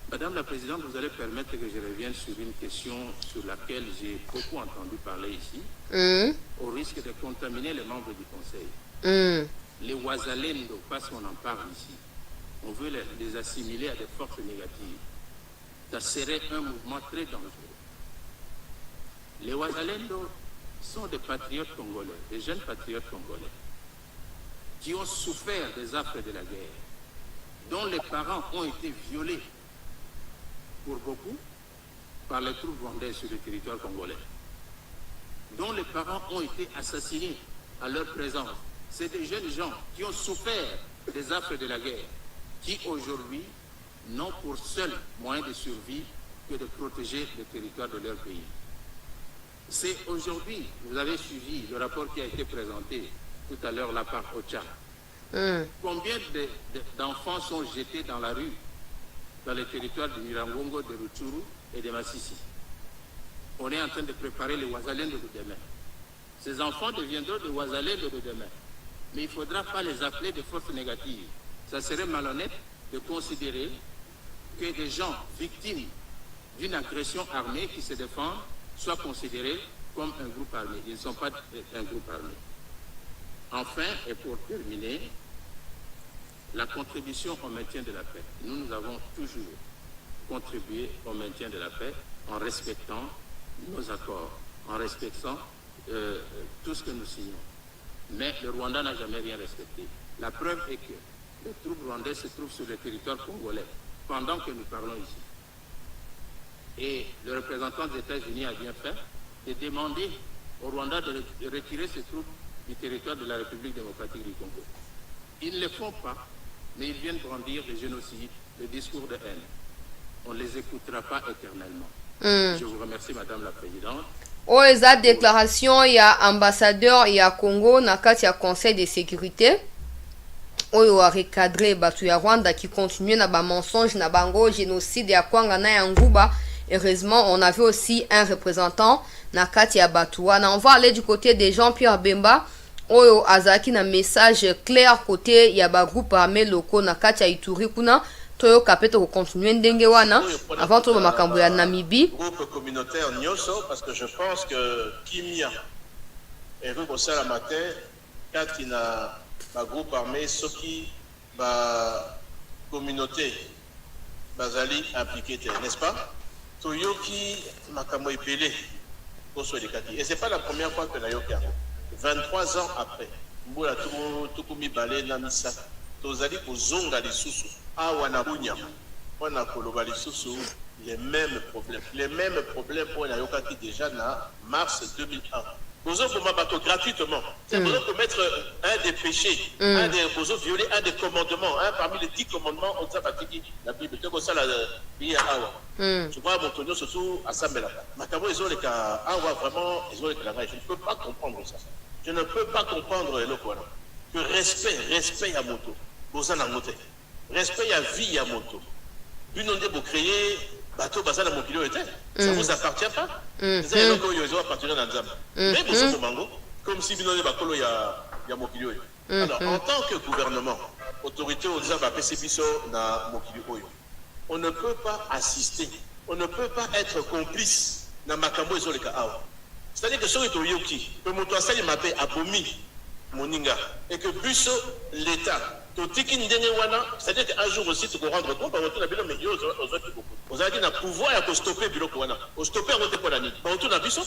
Madame la Présidente, vous allez permettre que je revienne sur une question sur laquelle j'ai beaucoup entendu parler ici, au risque de contaminer les membres du Conseil. Les Wazalendo, parce qu'on en parle ici, on veut les assimiler à des forces négatives. Ça serait un mouvement très dangereux. Les Wazalendo sont des patriotes congolais, des jeunes patriotes congolais, qui ont souffert des affres de la guerre, dont les parents ont été violés, pour beaucoup, par les troupes rwandaises sur le territoire congolais, dont les parents ont été assassinés à leur présence. C'est des jeunes gens qui ont souffert des affres de la guerre, qui aujourd'hui n'ont pour seul moyen de survie que de protéger le territoire de leur pays. C'est aujourd'hui, vous avez suivi le rapport qui a été présenté tout à l'heure là par OCHA. Combien d'enfants sont jetés dans la rue dans les territoires de Nyiragongo, de Rutshuru et de Masisi? On est en train de préparer les Wazalendo de demain. Ces enfants deviendront des Wazalendo de demain. Mais il ne faudra pas les appeler des forces négatives. Ça serait malhonnête de considérer que des gens victimes d'une agression armée qui se défendent soient considérés comme un groupe armé. Ils ne sont pas un groupe armé. Enfin, et pour terminer, la contribution au maintien de la paix. Nous avons toujours contribué au maintien de la paix en respectant nos accords, en respectant tout ce que nous signons. Mais le Rwanda n'a jamais rien respecté. La preuve est que les troupes rwandaises se trouvent sur le territoire congolais pendant que nous parlons ici. Et le représentant des États-Unis a bien fait de demander au Rwanda de retirer ses troupes du territoire de la République démocratique du Congo. Ils ne le font pas, mais ils viennent brandir le génocide, le discours de haine. On ne les écoutera pas éternellement. Je vous remercie, Madame la Présidente. Oyo eza déclaration ya ambassadeur ya Congo na kati ya Conseil de sécurité oyo a recadré bato ya Rwanda qui continue na ba mensonge na bango génocide ya kwanga na ya nguba. Heureusement, on avait aussi un représentant na kati ya bato wana. On va aller du côté de Jean-Pierre Bemba oyo azaki na message clair côté ya ba groupe armé locaux na kati ya Ituri kuna. Toyo kapete ko continuer ndenge wana avant tout makambo ya Namibie groupe communautaire nyoso parce que je pense que kimia et ruko sala matin kati na ba groupe armé soki ba communauté bazali impliqué n'est-ce pas toyoki makambo epelé koso de kati et c'est pas la première fois que na yoki 23 ans après mbula tukumi balé na misa tozali kozonga lisusu awa na bunya wana koloba lisusu les mêmes problèmes pour la yokaki déjà na mars 2001 bozo pour mabato gratuitement c'est bozo commettre un des péchés un des bozo violer un des commandements parmi les 10 commandements on s'abatiki la Bible te ko sala biya awa je crois mon tonyo surtout à Sambela makabo ezoleka awa vraiment ezoleka la je ne peux pas comprendre ça je ne peux pas comprendre le quoi que respect à moto bozana moto respect à vie à moto binonde bo créer bateau bazana mokilo était ça vous appartient pas c'est un loco yo appartenir dans nzamba mais bozo mango comme si binonde bakolo ya mokilo alors en tant que gouvernement autorité au nzamba pc biso na mokilo oyo on ne peut pas assister on ne peut pas être complice na makambo ezoleka awa c'est-à-dire que soki toyoki que moto asali mabe abomi moninga et que biso l'état totiki ndenge wana c'est-à-dire qu'un jour aussi tu peux rendre compte par retour na bilo mais yo aux a dit na pouvoir ya ko stopper biloko wana au stopper rote pour la nuit par retour na biso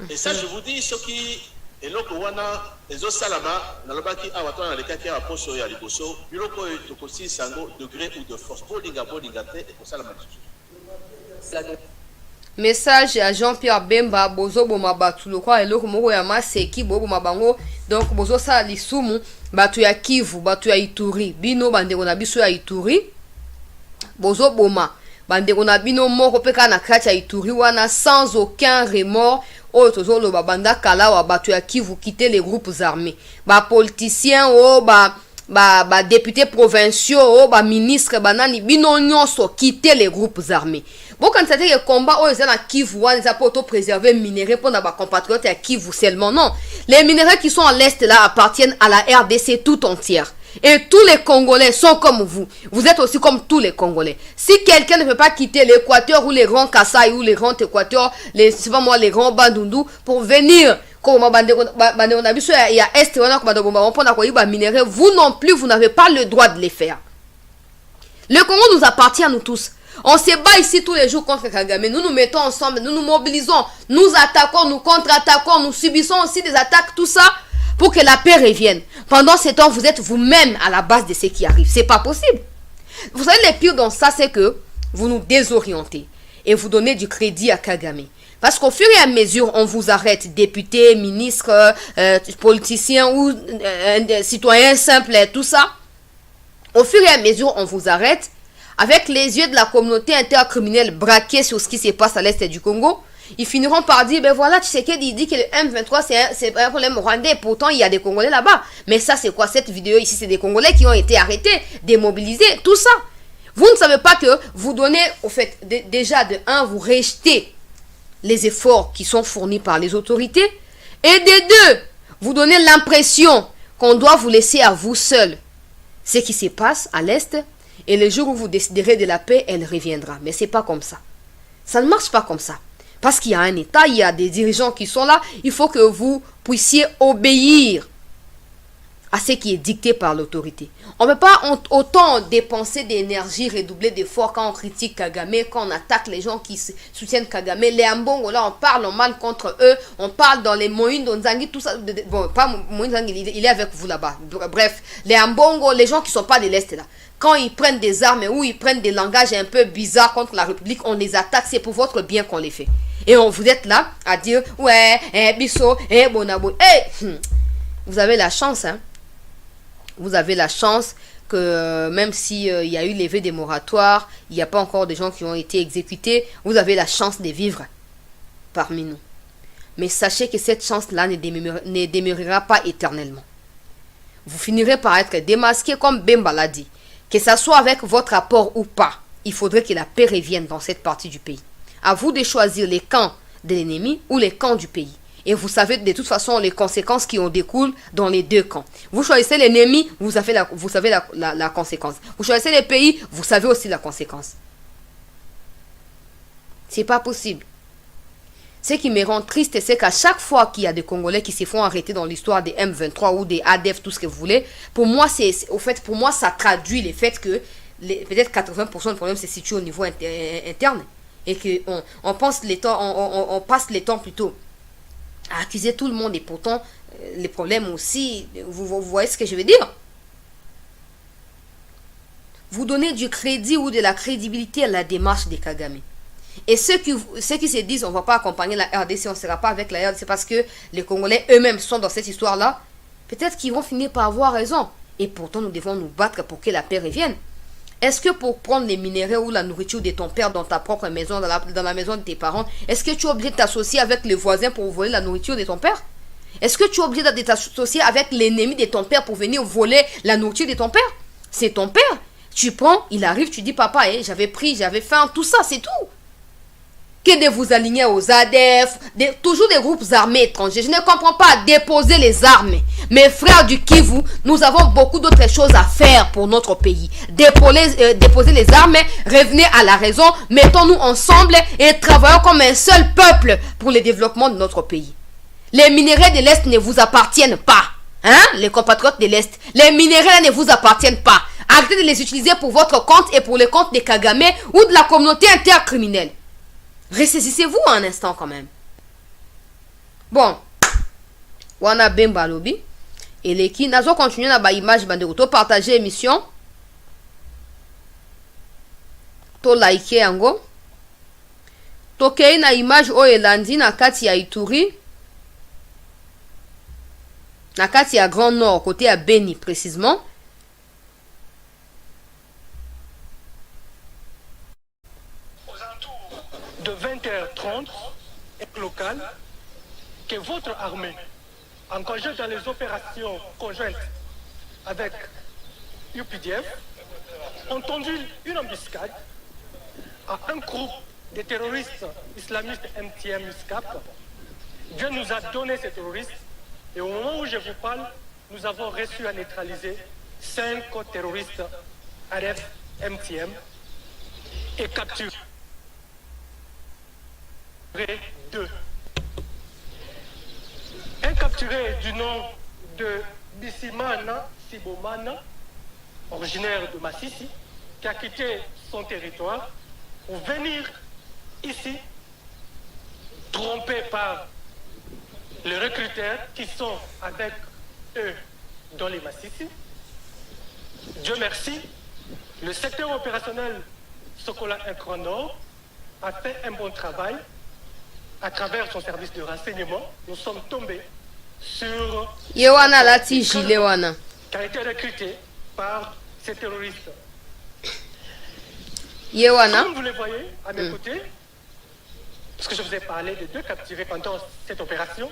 et ça je vous dis ce qui eloko wana ezo salama na lobaki awa to na lekaki a poso ya liboso biloko to kosi sango degré ou de force bolinga te ko salama message à Jean-Pierre Bemba bozo boma batu lokwa eloko moko ya maseki bobo mabango donc bozo sala lisumu batu ya Kivu batu ya Ituri bino bandeko na biso ya Ituri bozo boma bandeko na bino moko peka na kati ya Ituri wana sans aucun remords oyo tozoloba banda kala wa batu ya Kivu quitter les groupes armés ba politiciens o ba députés provinciaux o ba ministres banani bino nyonso quitter les groupes armés. Bon, quand c'est que combat aux à Kivu, on les a pour préserver minéraux pour nos compatriotes à Kivu seulement. Non. Les minéraux qui sont à l'est là appartiennent à la RDC tout entière. Et tous les Congolais sont comme vous. Vous êtes aussi comme tous les Congolais. Si quelqu'un ne peut pas quitter l'Équateur ou les rangs Kassai ou les rangs Équateur, les rangs Bandundu pour venir, comme on a vu sur il y a est vous non plus, vous n'avez pas le droit de les faire. Le Congo nous appartient à nous tous. On se bat ici tous les jours contre Kagame. Nous nous mettons ensemble, nous nous mobilisons, nous attaquons, nous contre-attaquons, nous subissons aussi des attaques, tout ça, pour que la paix revienne. Pendant ce temps, vous êtes vous-même à la base de ce qui arrive. C'est pas possible. Vous savez, le pire dans ça, c'est que vous nous désorientez et vous donnez du crédit à Kagame. Parce qu'au fur et à mesure, on vous arrête, députés, ministres, politiciens ou citoyens simples, tout ça. Au fur et à mesure, on vous arrête. Avec les yeux de la communauté intercriminelle braquée sur ce qui se passe à l'est du Congo, ils finiront par dire, ben voilà, tu sais qu'il dit que le M23 c'est un problème rwandais, pourtant il y a des Congolais là-bas. Mais ça c'est quoi cette vidéo ici? C'est des Congolais qui ont été arrêtés, démobilisés, tout ça. Vous ne savez pas que vous donnez, au fait, déjà de un, vous rejetez les efforts qui sont fournis par les autorités, et de deux, vous donnez l'impression qu'on doit vous laisser à vous seul. Ce qui se passe à l'est, et le jour où vous déciderez de la paix, elle reviendra. Mais c'est pas comme ça. Ça ne marche pas comme ça. Parce qu'il y a un État, il y a des dirigeants qui sont là. Il faut que vous puissiez obéir à ce qui est dicté par l'autorité. On ne peut pas autant dépenser d'énergie, redoubler d'efforts quand on critique Kagame, quand on attaque les gens qui soutiennent Kagame. Les Ambongo, là, on parle mal contre eux. On parle dans les Moïndo Nzangi, tout ça. Bon, pas Moïndo Nzangi, il est avec vous là-bas. Bref, les Ambongo, les gens qui ne sont pas de l'Est là. Quand ils prennent des armes ou ils prennent des langages un peu bizarres contre la République, on les attaque. C'est pour votre bien qu'on les fait. Et vous êtes là à dire, ouais, Bisso, Bonabo. Vous avez la chance, hein. Vous avez la chance que même si il y a eu levé des moratoires, il n'y a pas encore de gens qui ont été exécutés, vous avez la chance de vivre parmi nous. Mais sachez que cette chance-là ne demeurera pas éternellement. Vous finirez par être démasqué comme Bemba l'a dit. Que ça soit avec votre apport ou pas, il faudrait que la paix revienne dans cette partie du pays. À vous de choisir les camps de l'ennemi ou les camps du pays. Et vous savez de toute façon les conséquences qui en découlent dans les deux camps. Vous choisissez l'ennemi, vous savez la conséquence. Vous choisissez les pays, vous savez aussi la conséquence. C'est pas possible. Ce qui me rend triste, c'est qu'à chaque fois qu'il y a des Congolais qui se font arrêter dans l'histoire des M23 ou des ADF, tout ce que vous voulez, pour moi, pour moi, ça traduit le fait que peut-être 80% du problème se situe au niveau interne. Et qu'on passe les temps plutôt à accuser tout le monde. Et pourtant, les problèmes aussi, vous voyez ce que je veux dire? Vous donnez du crédit ou de la crédibilité à la démarche des Kagame. Et ceux qui se disent on ne va pas accompagner la RDC, on ne sera pas avec la RDC parce que les Congolais eux-mêmes sont dans cette histoire-là, peut-être qu'ils vont finir par avoir raison. Et pourtant, nous devons nous battre pour que la paix revienne. Est-ce que pour prendre les minéraux ou la nourriture de ton père dans ta propre maison, dans la maison de tes parents, est-ce que tu es obligé de t'associer avec les voisins pour voler la nourriture de ton père? Est-ce que tu es obligé de t'associer avec l'ennemi de ton père pour venir voler la nourriture de ton père? C'est ton père. Tu prends, il arrive, tu dis papa, j'avais pris, j'avais faim, tout ça, c'est tout. Que de vous aligner aux ADF, toujours des groupes armés étrangers. Je ne comprends pas. Déposer les armes. Mes frères du Kivu, nous avons beaucoup d'autres choses à faire pour notre pays. Déposer les armes, revenez à la raison, mettons-nous ensemble et travaillons comme un seul peuple pour le développement de notre pays. Les minéraux de l'Est ne vous appartiennent pas. Hein, les compatriotes de l'Est. Les minéraux ne vous appartiennent pas. Arrêtez de les utiliser pour votre compte et pour le compte des Kagame ou de la communauté intercriminelle. Ressaisissez-vous un instant quand même. Bon. Wana Bemba Lobi. Et les qui nazo continuer na ba image bandeko partager émission. To like yango. To kei na image o elandi na kati ya Ituri. Na kati ya Grand Nord côté à Beni précisément. De 20h30 local que votre armée, engagée dans les opérations conjointes avec UPDF, ont tendu une embuscade à un groupe de terroristes islamistes MTM USCAP. Dieu nous a donné ces terroristes et au moment où je vous parle, nous avons réussi à neutraliser 5 terroristes RF MTM et capturé 2. Un capturé du nom de Bissimana Sibomana, originaire de Massissi, qui a quitté son territoire pour venir ici, trompé par les recruteurs qui sont avec eux dans les Massissi. Dieu merci, le secteur opérationnel Sokola Grand Nord a fait un bon travail. À travers son service de renseignement, nous sommes tombés sur Yewana Lati Gilewana qui a été recruté par ces terroristes. Yewana. Comme vous le voyez à mes côtés, parce que je vous ai parlé de 2 capturés pendant cette opération,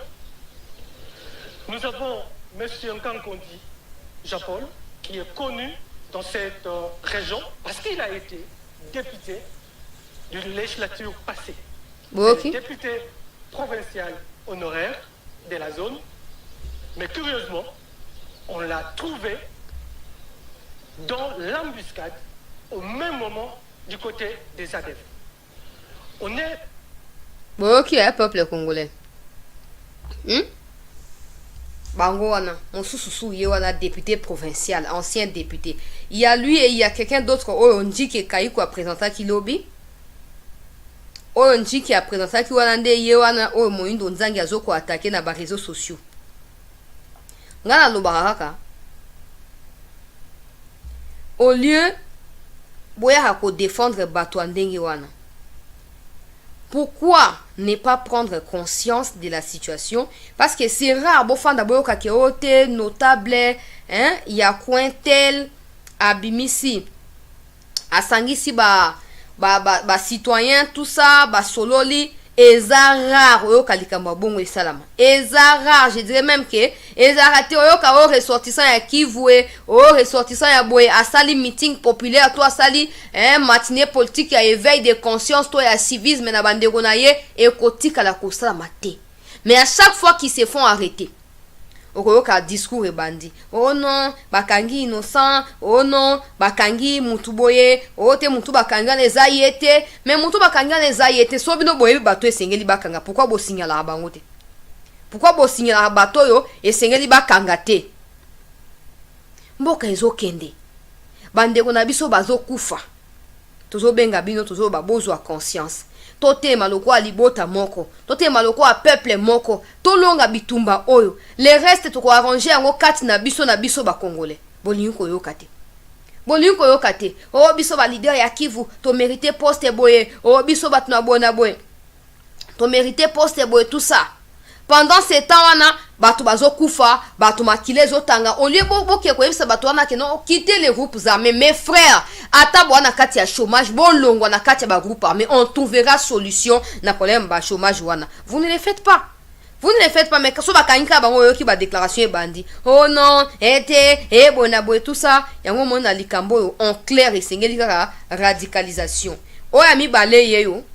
nous avons M. Nkankondi Jean-Paul, qui est connu dans cette région parce qu'il a été député d'une législature passée. Okay. Député provincial honoraire de la zone, mais curieusement, on l'a trouvé dans l'embuscade au même moment du côté des ADF. On est Bon, qui est peuple congolais? Bango wana, mon sous wana député provincial, ancien député. Il y a lui et il y a quelqu'un d'autre. Oh, on dit que Kayiko a présenté qui lobby. Oh, on dit qu'il a présenté qui wana nde yewana. Oh, moindo nzangi azoko attaqué na ba réseaux sociaux. Ngana lobaraka. Au lieu boya hako défendre bato ndenge wana. Pourquoi ne pas prendre conscience de la situation? Parce que c'est rare, bofanda boyoka ke ote notable, hein, ya coin tel abimisi asangisi ba citoyen tout ça, ba sololi eza rare oyoka likambo bongo esalama. Eza rare, je dirais même que eza raté oyoka o ressortissant ya Kivu o ressortissant ya boye asali meeting populaire to asali matinée politique ya éveil de conscience to ya civisme na bandeko na ye ekotika la kosalama te. Mais à chaque fois qu'ils se font arrêter okoyoka discours ebandi. Oh non, bakangi innocent. Oh non, bakangi mutu boye. Oh te mutu bakanga neza yete. Mais mutu bakanga neza yete. So bino boye bato esengeli bakanga. Pourquoi bo signala bango te? Pourquoi bo signala bato yo esengeli bakanga te? Mboka ezo kende. Bandeko na biso bazo kufa. Tozo benga bino tozo babozo a conscience. Tote maloko a libota moko. Tote maloko a peuple moko. Tolonga bitumba oyo. Le reste toko arranger yango kati na biso ba congolais. Bolinko yo kate. Bolinko yo kate. O biso ba leader ya Kivu. To mériter poste boye. O biso bat na bona boye. To mériter poste boye tout ça. Pendant ce temps wana bato bazo kufa, bato makile zo tanga. Au lieu boke ko yebisa bato wana ke non quitter les groupes armés. Mes frères, ata bona kati ya chômage, bon longo na kati ya ba groupe armé, on trouvera solution na problème ba chômage wana. Vous ne le faites pas. Vous ne le faites pas, mais quand on va bango yo ki ba déclaration e bandi. Oh non, bona boy tout ça. Yango mona likambo en clair et sengeli kaka radicalisation. O ami bale yeyo.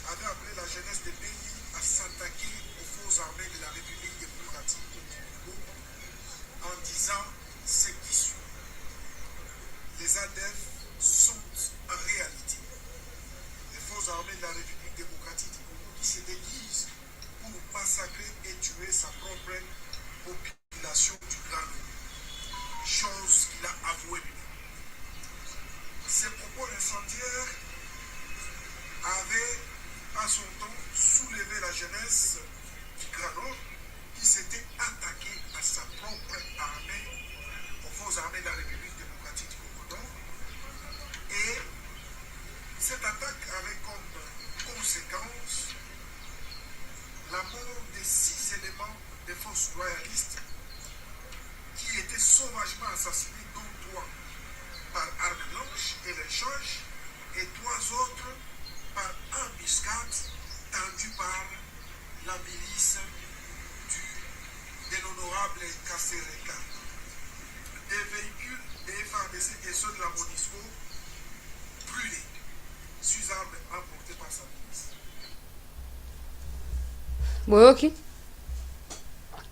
Avait appelé la jeunesse des pays à s'attaquer aux forces armées de la République démocratique du Congo en disant ce qui suit. Les ADF sont en réalité les forces armées de la République démocratique du Congo qui se déguisent pour massacrer et tuer sa propre population du Grand Nord. Chose qu'il a avouée lui-même. Ces propos incendiaires avaient à son temps soulevé la jeunesse du Grand Nord qui s'était attaquée à sa propre armée, aux forces armées de la République démocratique du Congo Nord. Et cette attaque avait comme conséquence la mort de 6 éléments des forces royalistes qui étaient sauvagement assassinés, dont 3 par arme blanche et l'échange, et 3 autres par embuscade tendue par la milice de l'honorable Kassereka. Des véhicules des FARDC et ceux de la MONUSCO brûlés, sous armes emportées par sa milice. Boyoki.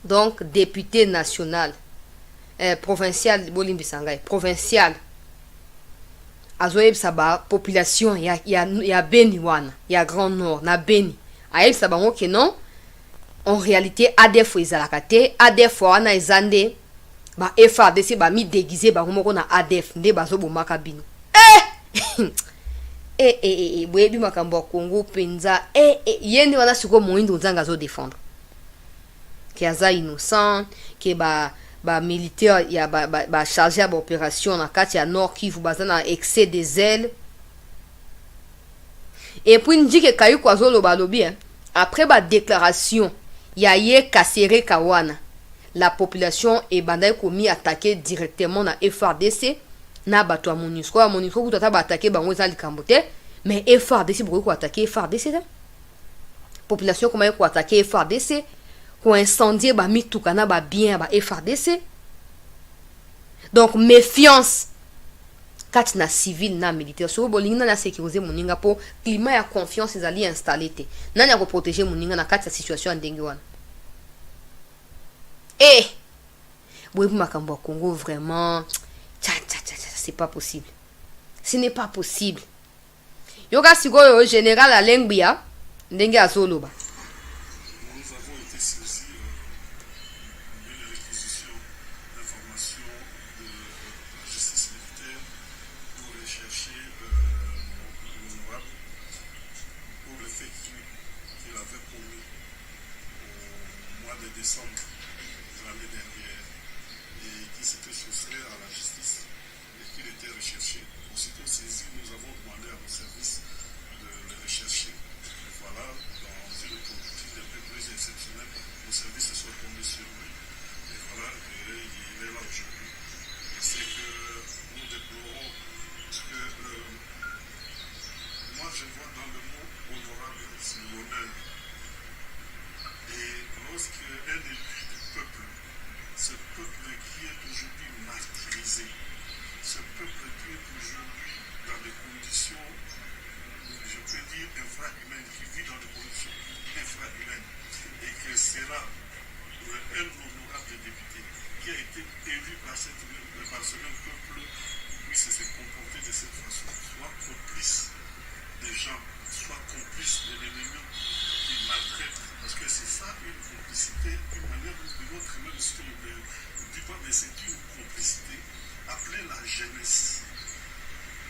Donc, député national, provincial, Bolimbi Sangay, provincial. Azoeb saba population ya Beni wana ya Grand Nord na Beni aeb saba ngo ke non en réalité ADF ezalaka te ADF wana ezande ba FARDC ba mi déguisé ba moko na ADF nde bazo bomaka bino boyebi makambo ya Congo penza yende wana siko moindo nzanga zo défendre ki aza innocent ke ba militaire ya ba chargé à opération na kati ya Nord Kivu baza na excès de zèle. Et puis ndi ke kayu kwa zolo balobi après ba déclaration ya ye Kassereka wana la population et banda komi attaquer directement na FRDC na bato ya MONUSCO kuta ta ba attaquer bango za likambo te mais FRDC ko attaquer FRDC te population comment ko attaquer FRDC ko incendier ba mituka na ba bien ba FRDC. Donc méfiance kati na civil na militaire so bolingi na sécuriser moninga po climat ya confiance ezali installé te nani ya ko protéger moninga na kati ya situation ya ndenge wana. Eh boyebi makambo ya Congo vraiment c'est pas possible, ce n'est pas possible. Yoka sikoyo général Alengbia ndenge azoloba. Nous avons été saisis d'une réquisition d'informations de la justice militaire pour rechercher l'honorable pour le fait qu'il avait commis au mois de décembre de l'année dernière et qui s'était soustrait à la justice et qu'il était recherché. Aussitôt saisi, nous avons demandé à nos services de le rechercher. Et voilà, dans une politique un peu plus exceptionnelle, nos services se sont tombés sur lui. Et voilà, il est là aujourd'hui. C'est que nous déplorons que moi je vois dans le mot honorable l'honneur. Et lorsqu'un élu du peuple, ce peuple qui est aujourd'hui martyrisé, ce peuple qui est aujourd'hui dans des conditions, je peux dire, infra-humaines, qui vit dans des conditions infra-humaines, et que c'est là un honorable député qui a été élu par ce même peuple puisse se comporter de cette façon, soit complice des gens, soit complice de l'ennemi qui maltraite, parce que c'est ça une complicité, une manière de notre même ce que je ne dis pas, mais c'est une complicité appelée la jeunesse.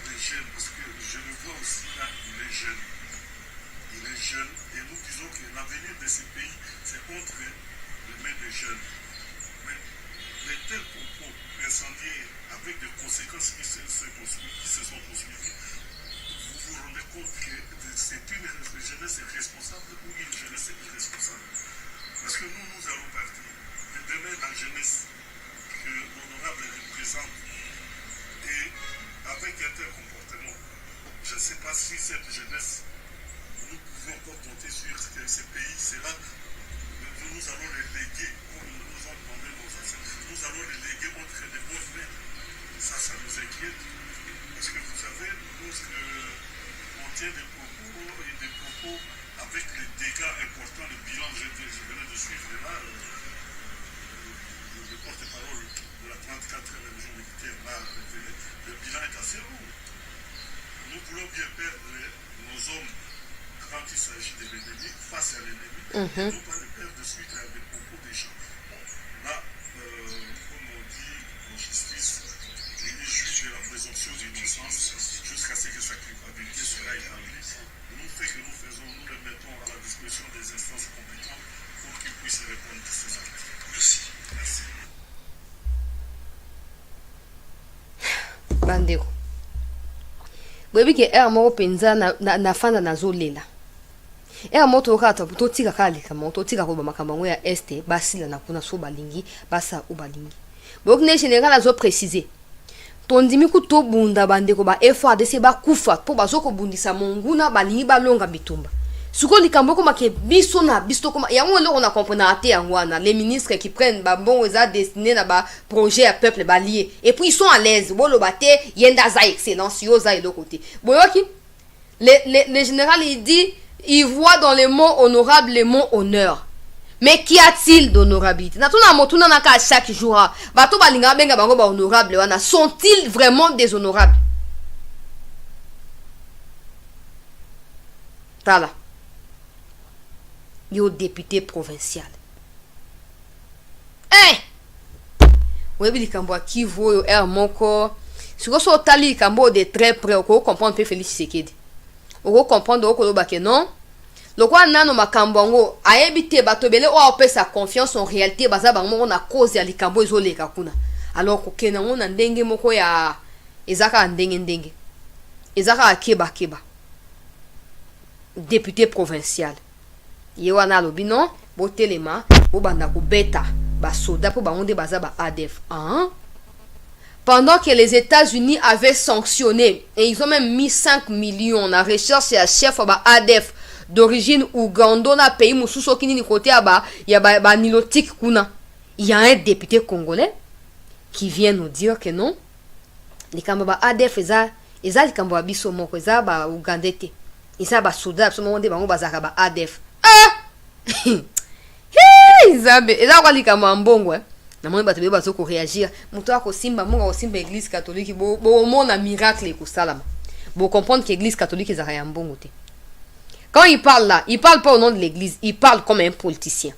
Les jeunes, parce que je le vois aussi là, il est jeune. Il est jeune et nous disons que l'avenir de ce pays, c'est entre les mains des jeunes. Mais les tels propos incendiaires avec des conséquences qui se sont poursuivies, vous vous rendez compte que c'est une jeunesse responsable ou une jeunesse irresponsable. Parce que nous allons partir. Mais demain, la jeunesse que l'honorable représente et avec un tel comportement, je ne sais pas si cette jeunesse, nous pouvons encore compter sur ces pays, c'est là, nous allons les léguer, comme nous ont demandé nos ancêtres, nous allons les léguer entre les bonnes mains. Ça nous inquiète, parce que vous savez, on tient des propos avec les dégâts importants, le bilan, je venais de suivre là, le porte-parole de la 34e région militaire, là, le bilan est assez lourd. Nous voulons bien perdre nos hommes quand il s'agit de l'ennemi, face à l'ennemi, et non pas le perdre de suite à des propos des gens. Bon, là, comme on dit en justice, il juge de la présomption d'innocence jusqu'à ce que sa culpabilité sera établie. Nous, fait que nous faisons, nous le mettons à la disposition des instances compétentes pour qu'ils puissent répondre à ces actes. Merci. Merci. Bandeko boyebi ke ere moko mpenza na fanda nazolela ere moko tokata totika kalekama totika koba makambo yango ya este basila na kuna so balingi basa o balingi boyebi ne général azoprécise tondimi ku tobunda bandeko ba FARDC bakufa po bazokobundisa monguna balingi balonga bitumba suko likambo koma ke biso na biso koma yango lelo on a comprendre ate yango wana les ministres qui prennent ba bon eza destiné na ba projet à peuple balié et puis ils sont à l'aise bolo baté yenda za excellence yo za de côté boyoki le général il dit il voit dans les mots honorables les mots honneur. Mais qu'y a-t-il d'honorabilité? Na tuna motuna na ka chaque jour bato balinga benga bango ba honorable wana sont-ils vraiment déshonorables? Tala yo député provincial. Webi likambo akivo yo moko. Siko so tali likambo de très près ko comprendre pe Félix Tshisekedi. Oko comprendre oko loba ke non. Lokwa nano makambo ngo ayebite bato bele o apesa confiance en réalité baza bango na cause ya likambo ezoleka kuna. Alors ko kena ngona ndenge moko ya ezaka ndenge. Ezaka akeba. Député provincial. Yewana lobi non, botelema, bobanda ko beta, soldats pour baonder baza ba ADF. Hein? Pendant que les États-Unis avaient sanctionné et ils ont même mis 5 millions en recherche et à chef ba ADF d'origine Ouganda na pays mususo kini ni côté aba ya ba nilotique kuna. Il y a un député congolais qui vient nous dire que non. Les kamba ADF eza les kamba biso moko eza ba Ougandete. Isa ba soda so monde bango bazaka ba ADF. Hey, zabe eza kwa likamba mbongo na moni bato bazo ko réagir. Muto ako simba monga osimba église catholique bo mona miracle ko salama. Bo comprendre que l'église catholique eza ya mbongo te. Quand il parle là, il parle pas au nom de l'église, il parle comme un politicien.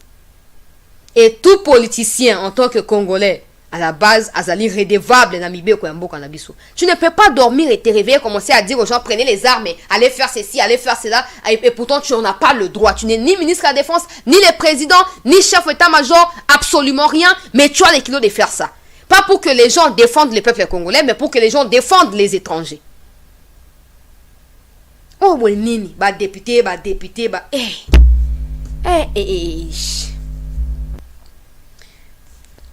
Et tout politicien en tant que Congolais, à la base, azali redevable na mibe ko mboka na biso. Tu ne peux pas dormir et te réveiller, commencer à dire aux gens prenez les armes, allez faire ceci, allez faire cela, et pourtant tu n'en as pas le droit. Tu n'es ni ministre de la Défense, ni le président, ni chef d'état-major, absolument rien, mais tu as les kilos de faire ça. Pas pour que les gens défendent le peuple congolais, mais pour que les gens défendent les étrangers. Oh, bon, nini, bah député, bah.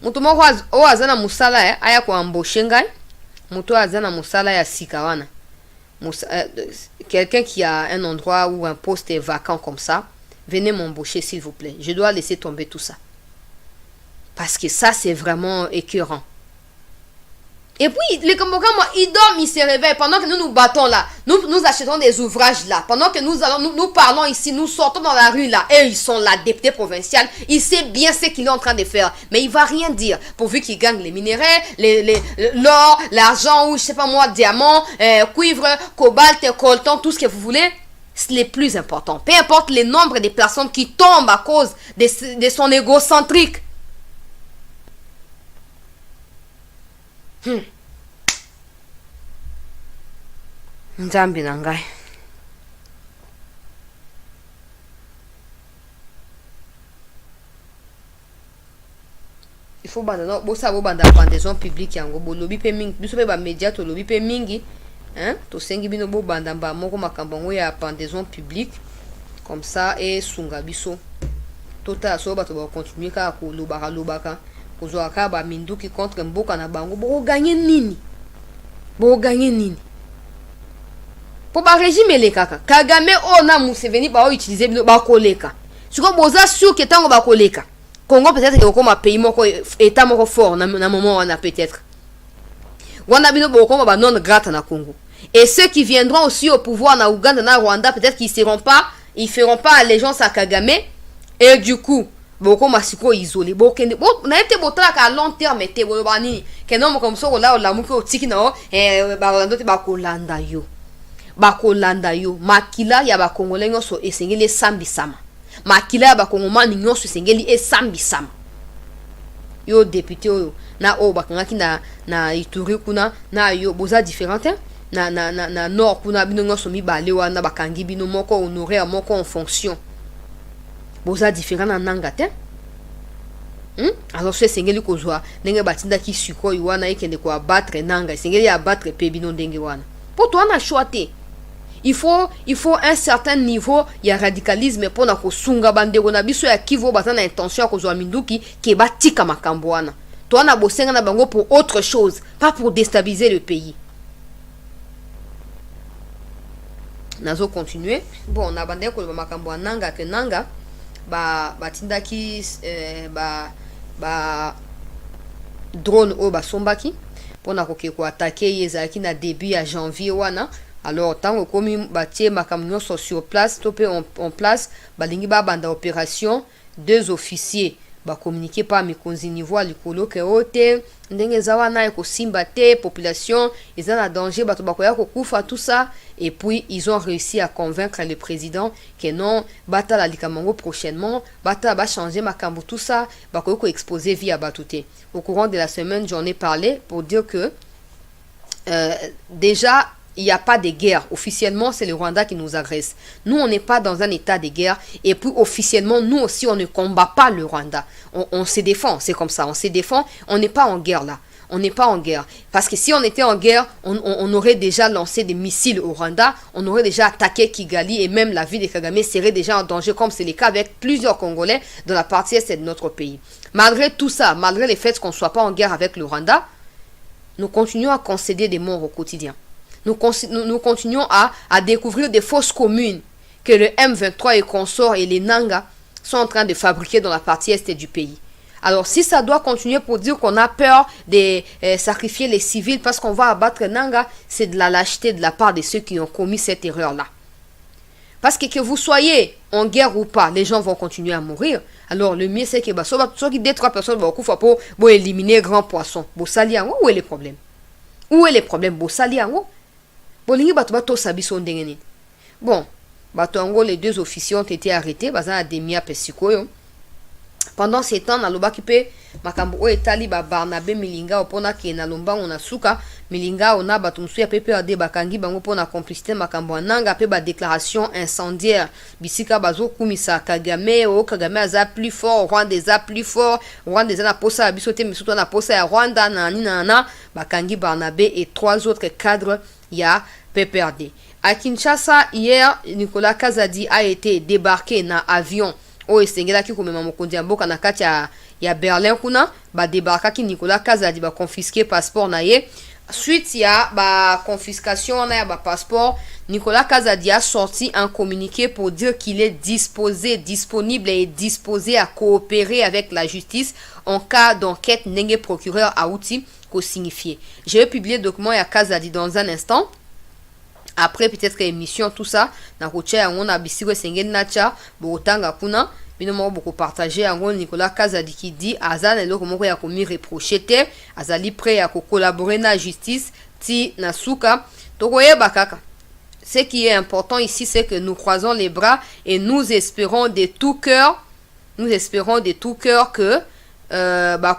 Mutu moko o azana musala aya ko embaucher ngai. Mutu azana musala ya sikawana. Quelqu'un qui a un endroit ou un poste est vacant comme ça, venez m'embaucher s'il vous plaît. Je dois laisser tomber tout ça. Parce que ça c'est vraiment écœurant. Et puis, les Cambodgiens, ils dorment, ils se réveillent. Pendant que nous nous battons là, nous achetons des ouvrages là. Pendant que nous parlons ici, nous sortons dans la rue là. Et ils sont là, députés provinciaux. Ils savent bien ce qu'il est en train de faire. Mais il ne va rien dire. Pourvu qu'ils gagnent les minéraux, l'or, l'argent ou je sais pas moi, diamants, cuivre, cobalt, coltan, tout ce que vous voulez. C'est le plus important. Peu importe le nombre de personnes qui tombent à cause de son égocentrique. Nzambi na ngai. Il faut banda bosa bo banda pendaison publique yango bo lobi pe mingi biso pe ba média to lobi pe mingi hein to sengi bino bo banda ba moko makambo ngo ya pendaison publique comme ça et sunga biso tota so ba to ba continuer ka ko lobaka kozwa ka ba minduki contre mboka na bango bo gagner nini po ba régime le kaka Kagame na Museveni ba utiliser bino ba koleka siko boza sûr que tango ba koleka Congo peut-être que comme un pays moko état moko fort na moment on a peut-être wana bino bo comme ba non grata na Congo et ceux qui viendront aussi au pouvoir na Ouganda na Rwanda peut-être qu'ils feront pas allégeance à Kagame et du coup beaucoup masiko isolé bokende na été botaka à long terme te bolobani que non comme ça là la muko tiki na ba Rwanda te ba kolanda yo makila ya ba Congolais nyonso esengeli sambisama makila ya ba Kongomani nyonso esengeli esambisama yo député oyo na o bakangaki na Ituri kuna na yo boza différente na nord kuna bino nyonso mibale wana bakangi bino moko honoraire moko en fonction boza différent na nanga te alors c'est sengeli kozwa ndenge batinda ki suko wana ekende ko abattre nanga sengeli abattre pe bino ndenge wana pour toi na choix te il faut un certain niveau ya radicalisme pour na kosunga bandeko na biso ya Kivu bazana intention kozwa minduki ke batika makambo wana toi na bosenga na bango pour autre chose pas pour déstabiliser le pays. Nazo continuer bon na bandeko ko makambo nanga ke nanga batindaki drone o basombaki pona ko attaquer yezaki na début ya janvier wana alors tant comme batie makamyo sur place topé en place balingi ba banda opération 2 officiers ba communiquer par mikonzi niveau likolo ke ote ndenge zawana ko simba te population ils ont un danger bato bakoya ko kufa tout ça et puis ils ont réussi à convaincre le président que non bata la likamango prochainement bata ba changer makambo tout ça bakoya ko exposer via batouté. Au courant de la semaine j'en ai parlé pour dire que déjà il n'y a pas de guerre. Officiellement, c'est le Rwanda qui nous agresse. Nous, on n'est pas dans un état de guerre. Et puis, officiellement, nous aussi, on ne combat pas le Rwanda. On se défend. C'est comme ça. On se défend. On n'est pas en guerre là. on n'est pas en guerre. Parce que si on était en guerre, on aurait déjà lancé des missiles au Rwanda, on aurait déjà attaqué Kigali et même la ville de Kagame serait déjà en danger, comme c'est le cas avec plusieurs Congolais dans la partie est de notre pays. Malgré tout ça, malgré le fait qu'on ne soit pas en guerre avec le Rwanda, nous continuons à concéder des morts au quotidien. Nous continuons à découvrir des fausses communes que le M23 et consorts et les Nanga sont en train de fabriquer dans la partie est du pays. Alors, si ça doit continuer pour dire qu'on a peur de sacrifier les civils parce qu'on va abattre Nanga, c'est de la lâcheté de la part de ceux qui ont commis cette erreur-là. Parce que vous soyez en guerre ou pas, les gens vont continuer à mourir. Alors, le mieux, c'est que soit qui 2-3 personnes vont pour éliminer grand poisson. Où est le problème? Où est le problème? Bon, les 2 officiers ont été arrêtés. Pendant ces temps, na loba kipe makambo o etali ba Barnabé Milinga opona ke na lomba ona suka Milinga ona batumsu ya PPRD bakangi bango pona complicité makambo nanga pe ba déclaration incendiaire bisika bazo kumisa Kagame aza plus fort, Rwanda a plus fort, Rwanda na posa biso te misuto na posa ya Rwanda na bakangi Barnabé et 3 autres cadres ya PPRD. À Kinshasa hier, Nicolas Kazadi a été débarqué na avion esengelaki komema mokonzi ya mboka na kati ya Berlin kuna débarquaki Nicolas Kazadi confisqué passeport na ye. Suite ya confiscation na ya passeport, Nicolas Kazadi a sorti un communiqué pour dire qu'il est disponible et disposé à coopérer avec la justice en cas d'enquête ndenge procureur Aouti ko signifié. Je vais publier le document ya Kazadi dans un instant. Après peut-être que émission tout ça na rocha yango na bisiko sengeni nacha botanga kuna bino mo beaucoup partager yango. Nicolas Kazadi qui dit azana eloko moko ya komi reprocher te azali prêt à collaborer na justice ti nasuka tokoyeba kaka. Ce qui est important ici, c'est que nous croisons les bras et nous espérons de tout cœur que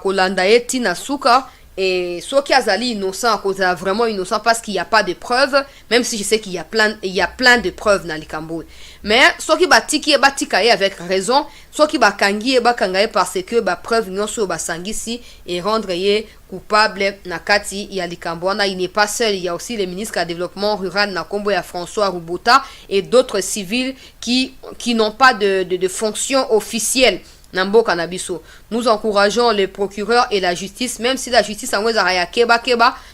kolanda eti nasuka. Et ce qui azali innocent à cause vraiment innocent parce qu'il n'y a pas de preuves, même si je sais qu'il y a plein de preuves dans les Cambodge. Mais ce qui batiki et batikaye avec raison, ce qui bakangi et bakangaye parce que preuve non sur basangisi et rendre ye coupable nakati ya likambwana. Il n'est pas seul, il y a aussi le ministre du développement rural Nakombo et François Rubota et d'autres civils qui n'ont pas de fonction officielle. Nous encourageons les procureurs et la justice, même si la justice en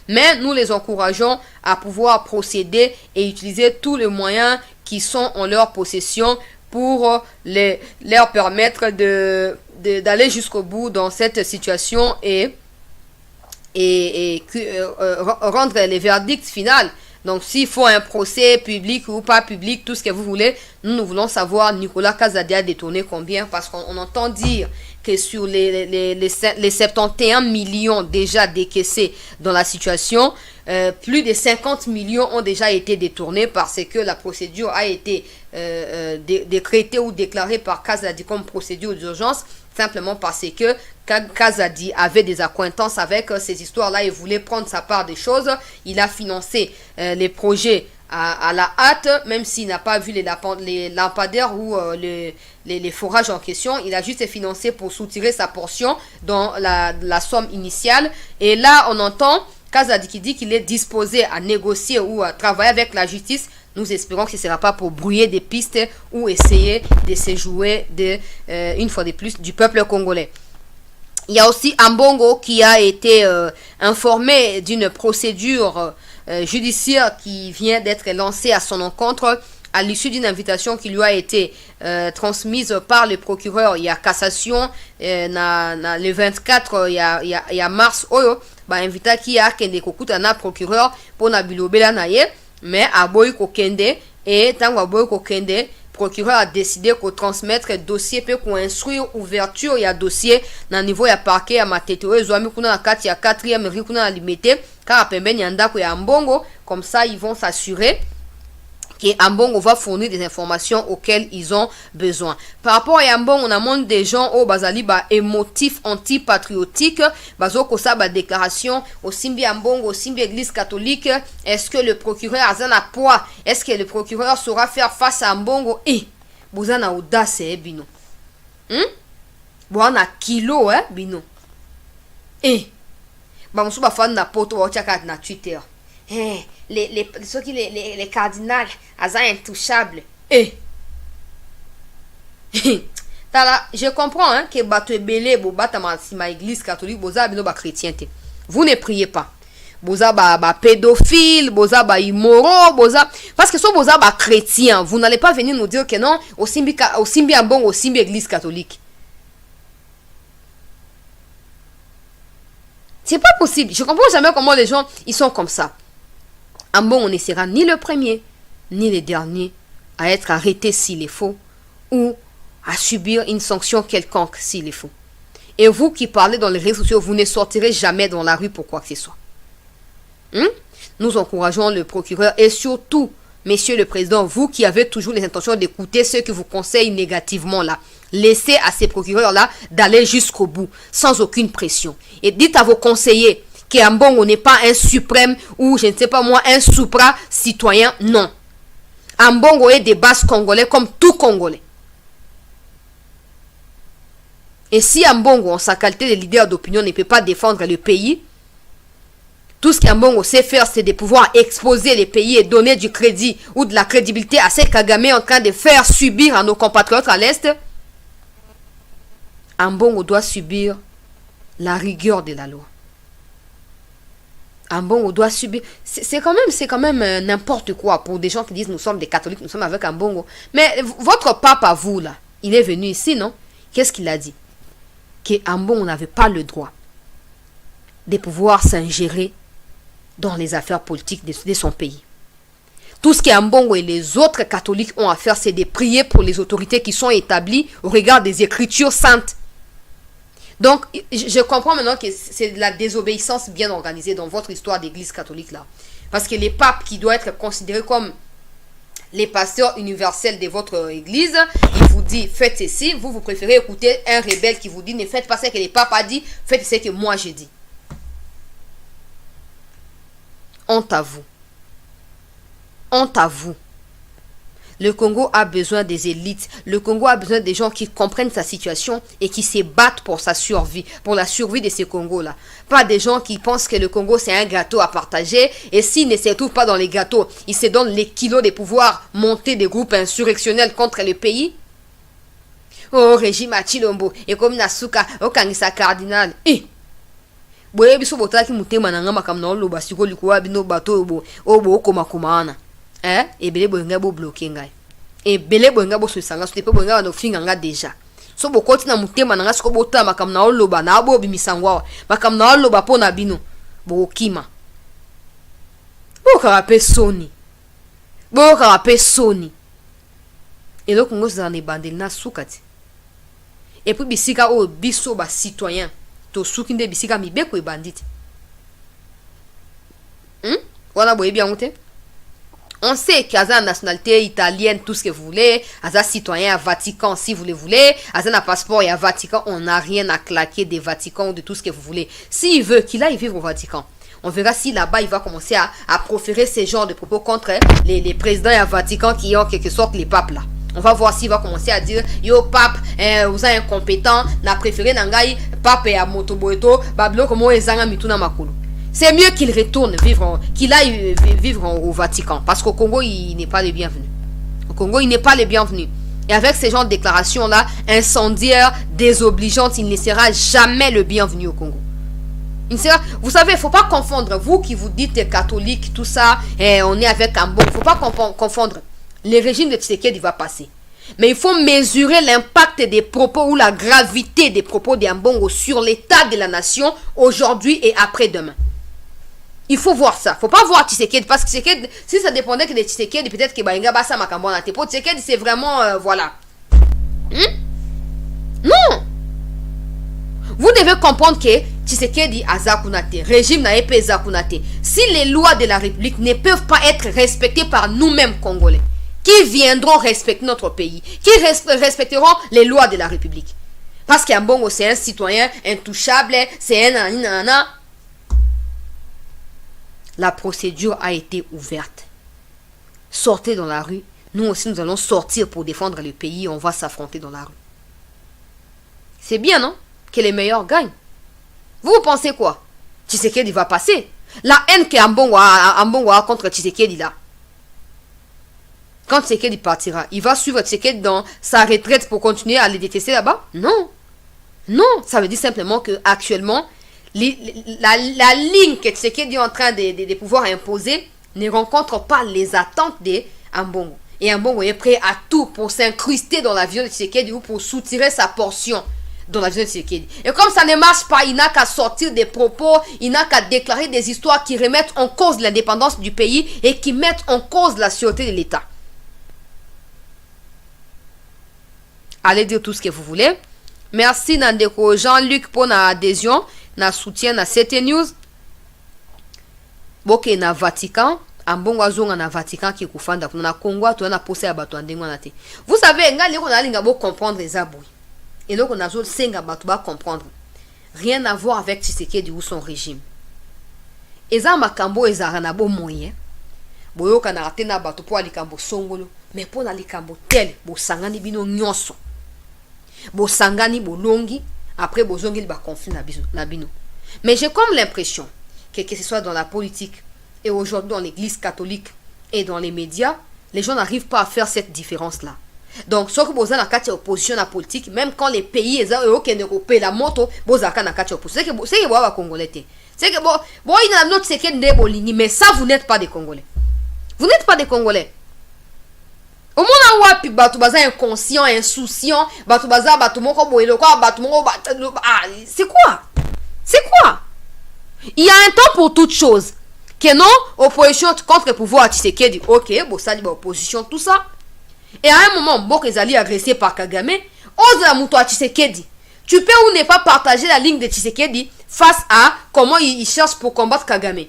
mais nous les encourageons à pouvoir procéder et utiliser tous les moyens qui sont en leur possession pour leur permettre d'aller jusqu'au bout dans cette situation et rendre les verdicts finaux. Donc, s'il faut un procès public ou pas public, tout ce que vous voulez, nous voulons savoir Nicolas Kazadi a détourné combien, parce qu'on entend dire que sur les 71 millions déjà décaissés dans la situation, plus de 50 millions ont déjà été détournés parce que la procédure a été décrétée ou déclarée par Kazadi comme procédure d'urgence, simplement parce que Kazadi avait des accointances avec ces histoires-là et voulait prendre sa part des choses. Il a financé les projets à la hâte, même s'il n'a pas vu les lampadaires ou les forages en question. Il a juste financé pour soutirer sa portion dans la somme initiale. Et là, on entend Kazadi qui dit qu'il est disposé à négocier ou à travailler avec la justice. Nous espérons que ce ne sera pas pour brouiller des pistes ou essayer de se jouer une fois de plus du peuple congolais. Il y a aussi Ambongo qui a été informé d'une procédure judiciaire qui vient d'être lancée à son encontre à l'issue d'une invitation qui lui a été transmise par le procureur. Il y a cassation le 24 il y a mars oyo invita qui a kende kokuta na procureur pour na bilobela na ye mais aboyi kokende et tango aboyi kokende procureur a décidé qu'on transmettre dossier peut qu'on instruire ouverture il y a dossier na niveau ya parquet ya matetero ezwami kuna na kati ya 4e ri kuna na limité car pembeni ya ndako ya Ambongo. Comme ça ils vont s'assurer que Ambongo va fournir des informations auxquelles ils ont besoin. Par rapport à Ambongo, on a monde des gens au bazali émotifs anti-patriotiques, bazo kosa déclaration au Simbi Ambongo, au Simbi Église catholique. Est-ce que le procureur a un poids? Est-ce que le procureur saura faire face à Ambongo? Vous en audace bino. Vous en kilo bino. ba musu ba fan na poto ba chaka na Twitter. Les cardinals aza intouchables. Tala, je comprends hein, que bato ebele bo batama si ma église catholique boza bino ba chrétien te. Vous ne priez pas. Boza ba pédophile, boza ba immoraux, boza parce que so boza ba chrétien, vous n'allez pas venir nous dire que non au simbi bon au simbi église catholique. C'est pas possible. Je comprends jamais comment les gens ils sont comme ça. En bon, on ne sera ni le premier ni le dernier à être arrêté s'il est faux ou à subir une sanction quelconque s'il est faux. Et vous qui parlez dans les réseaux sociaux, vous ne sortirez jamais dans la rue pour quoi que ce soit. Nous encourageons le procureur et surtout, Monsieur le Président, vous qui avez toujours les intentions d'écouter ceux qui vous conseillent négativement là, laissez à ces procureurs-là d'aller jusqu'au bout, sans aucune pression. Et dites à vos conseillers qu'Ambongo n'est pas un suprême ou, je ne sais pas moi, un supra-citoyen. Non. Ambongo est des bases congolais comme tout Congolais. Et si Ambongo, en sa qualité de leader d'opinion, ne peut pas défendre le pays, tout ce qu'Ambongo sait faire, c'est de pouvoir exposer les pays et donner du crédit ou de la crédibilité à ces Kagame en train de faire subir à nos compatriotes à l'Est. Ambongo doit subir la rigueur de la loi. Ambongo doit subir... C'est quand même n'importe quoi pour des gens qui disent nous sommes des catholiques, nous sommes avec Ambongo. Mais votre pape à vous, là, il est venu ici, non? Qu'est-ce qu'il a dit? Que Ambongo n'avait pas le droit de pouvoir s'ingérer dans les affaires politiques de son pays. Tout ce qu'Ambongo et les autres catholiques ont à faire, c'est de prier pour les autorités qui sont établies au regard des Écritures saintes. Donc, je comprends maintenant que c'est de la désobéissance bien organisée dans votre histoire d'église catholique là. Parce que les papes qui doivent être considérés comme les pasteurs universels de votre église, il vous dit faites ceci, vous préférez écouter un rebelle qui vous dit ne faites pas ce que les papes a dit, faites ce que moi j'ai dit. Honte à vous. Honte à vous. Le Congo a besoin des élites. Le Congo a besoin des gens qui comprennent sa situation et qui se battent pour sa survie, pour la survie de ce Congo-là. Pas des gens qui pensent que le Congo c'est un gâteau à partager et s'ils ne se trouvent pas dans les gâteaux, ils se donnent les kilos de pouvoir monter des groupes insurrectionnels contre le pays. Oh, régime à Chilombo et comme Nasuka, au Kangisa cardinal. Boye biso botaki mutema na ngama kamna oloba siko likuwa bino bato obo koma komana. Ebele boyenga bo bloquer ngai. Ebele boyenga bo sosanga so te pe boyenga no finga nga déjà. So bokoti na mutema na ngasiko bota makamna oloba na abo bimisangwa. Makamna oloba pona bino. Bokima. Boka pe soni. Boka pe soni. Et le Congo za ne bandel na sukati. Et puis bisika o biso ba citoyen. To soukinde bisika mibeko e bandit. Voilà boye bien monté. On sait qu'il y a une nationalité italienne, tout ce que vous voulez, un citoyen à Vatican si vous le voulez, un passeport et à Vatican, on n'a rien à claquer des Vaticans ou de tout ce que vous voulez. S'il veut qu'il aille vivre au Vatican, on verra si là-bas il va commencer à proférer ce genre de propos contre les présidents à Vatican qui ont en quelque sorte les papes là. On va voir s'il va commencer à dire yo pape, vous êtes incompétent, n'a préféré nangai pape et à motoboeto, bablo como ezanga mituna makulu. C'est mieux qu'il retourne qu'il aille vivre au Vatican. Parce qu'au Congo, il n'est pas le bienvenu. Au Congo, il n'est pas le bienvenu. Et avec ces genres de déclarations-là, incendiaires, désobligeantes, il ne sera jamais le bienvenu au Congo. Vous savez, il ne faut pas confondre. Vous qui vous dites catholique, tout ça, on est avec un bon. Il ne faut pas confondre. Le régime de Tshisekedi va passer. Mais il faut mesurer l'impact des propos ou la gravité des propos d'Ambongo sur l'état de la nation aujourd'hui et après-demain. Il faut voir ça. Faut pas voir Tshisekedi parce que Tshisekedi, si ça dépendait que de Tshisekedi, peut-être que Bainga Bassa Makambona Tepo, Tshisekedi c'est vraiment voilà. Non. Vous devez comprendre que Tshisekedi a Zakunate, régime n'a pas Zakunate. Si les lois de la République ne peuvent pas être respectées par nous-mêmes Congolais, qui viendront respecter notre pays, qui respecteront les lois de la République? Parce qu'Ambongo c'est un citoyen intouchable, c'est un La procédure a été ouverte. Sortez dans la rue. Nous aussi, nous allons sortir pour défendre le pays. On va s'affronter dans la rue. C'est bien, non? Que les meilleurs gagnent. Vous pensez quoi? Tshisekedi va passer. La haine que Ambongo a contre Tshisekedi là. Quand Tshisekedi partira, il va suivre Tshisekedi dans sa retraite pour continuer à les détester là-bas? Non. Non, ça veut dire simplement que actuellement, la ligne que Tshisekedi est en train de pouvoir imposer ne rencontre pas les attentes de Ambongo. Et Ambongo est prêt à tout pour s'incruster dans la vision de Tshisekedi ou pour soutirer sa portion dans la vision de Tshisekedi. Et comme ça ne marche pas, il n'a qu'à sortir des propos, il n'a qu'à déclarer des histoires qui remettent en cause l'indépendance du pays et qui mettent en cause la sûreté de l'État. Allez dire tout ce que vous voulez. Merci Nandeko Jean-Luc pour l'adhésion, na soutien na CT News. Boke na Vatican, ambongo azonga na Vatican qui kufanda na Congo to na posé ya bato ndengo na te. Vous savez nga leko na linga bo comprendre les abouis. Et donc on a zo senga bato ba comprendre. Rien à voir avec Tshisekedi ou son régime. Eza makambo ezara na bo moyen. Boyoka na atena bato po alikambo songolo, mais po na likambo tel bo sangani bino nyonso. Bo sangani bolongi après bozongi ba conflit na bino. Mais j'ai comme l'impression que ce soit dans la politique et aujourd'hui dans l'église catholique et dans les médias, les gens n'arrivent pas à faire cette différence là. Donc ce que boza na kati opposition na politique, même quand les pays eza okende ko pe la moto bozaka na kati opposition, c'est que boa congolais. C'est que bon il a notre secret de bolingi, mais ça vous n'êtes pas des Congolais. Vous n'êtes pas des Congolais. Au moins wapi batu baza inconscient, insouciant, batu baza batu moko boyelo kwa batu moko c'est quoi? C'est quoi? Il y a un temps pour toute chose. Que non, opposition contre le pouvoir Tshisekedi. OK, bon ça dit opposition tout ça. Et à un moment, Mbok est agressé par Kagame, ose la mouto à Tshisekedi. Tu peux ou ne pas partager la ligne de Tshisekedi face à comment il cherche pour combattre Kagame.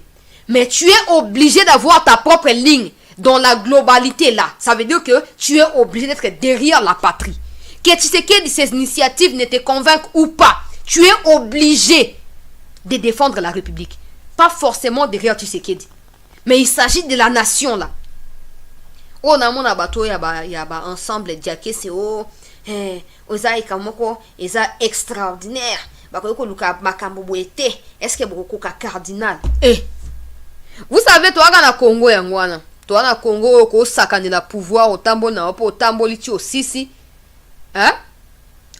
Mais tu es obligé d'avoir ta propre ligne dans la globalité là. Ça veut dire que tu es obligé d'être derrière la patrie. Que Tshisekedi, ses initiatives ne te convainquent ou pas, tu es obligé de défendre la République. Pas forcément derrière Tshisekedi. Mais il s'agit de la nation là. Oh, na mona bato ya ba ensemble diake c'est oza ikamoko eza extraordinaire. Bakoko luka makambo boete. Est-ce que boko ka cardinal? Vous savez toi na Congo yangwana. Toi na Congo ko sakane na pouvoir au tambo na po tambo liti osisi. Hein?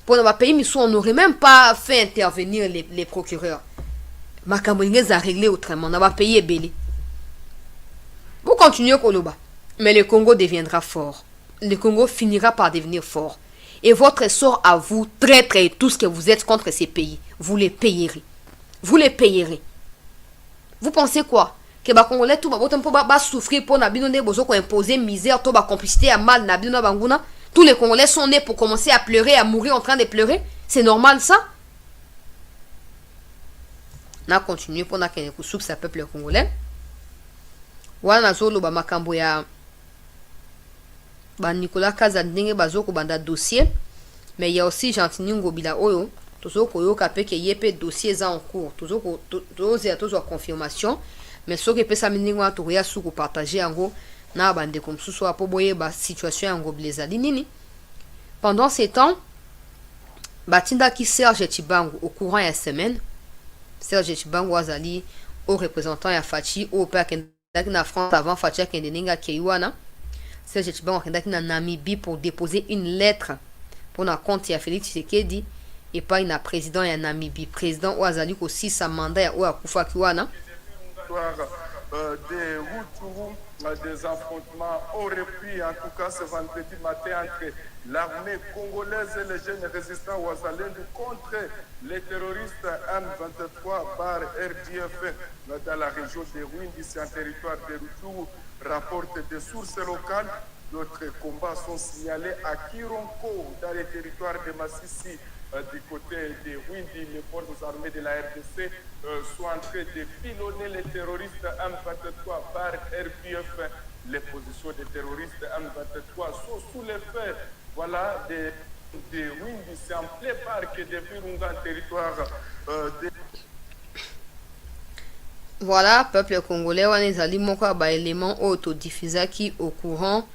Pour nos pays mais on n'aurait même pas fait intervenir les procureurs. Makambo ngeza réglé autrement na ba pays ebele. Vous continuez Koloba. Mais le Congo deviendra fort. Le Congo finira par devenir fort. Et votre sort à vous, traîtres et tout ce que vous êtes contre ces pays, vous les payerez. Vous les payerez. Vous pensez quoi? Que les Congolais tout va souffrir pour nabino ne bozo ko imposer misère, tout va complicité à mal nabino banguna. Tous les Congolais sont nés pour commencer à pleurer, à mourir en train de pleurer. C'est normal ça? On a continué pour na kene kusuk sa peuple congolais. Wana zolo ba makambo ya ba Nicolas Kazandenge bazoko banda dossier, mais il y a aussi Gentini Ngobila oyo tozoko yoka pe ke yepe dossier za en cours tozoko tozo confirmation, mais ce que pesa miningo to ya suku partager yango na bande comme suso apo boye ba situation ya Ngobileza nini. Pendant ces temps batinda ki Serge Chibangu au courant ya semaine, Serge Chibangu azali au représentant ya Fachi au père na France avant Fachi Kendeninga Keiwana. Serge Chibangu akendaki na Namibie pour déposer une lettre pour na compte ya Félix Tshisekedi et pas une président ya Namibie. Président Ouazali aussi sa mandat ya Ouakufa Kiwana. Des Hutus, des affrontements auraient pu en tout cas ce vendredi matin entre l'armée congolaise et les jeunes résistants Ouazalendou contre les terroristes M23 par RDF dans la région de Rwindi, c'est un territoire de Hutus. Rapporte des sources locales, d'autres combats sont signalés à Kironko, dans les territoires de Massissi, du côté de Rwindi. Les forces armées de la RDC sont en train de pilonner les terroristes M23 par RPF. Les positions des terroristes M23 sont sous les feux. Voilà, de Rwindi, c'est en plein parc de Virunga, territoire de... Voilà, peuple congolais, on est allé mon élément autodiffusaki au courant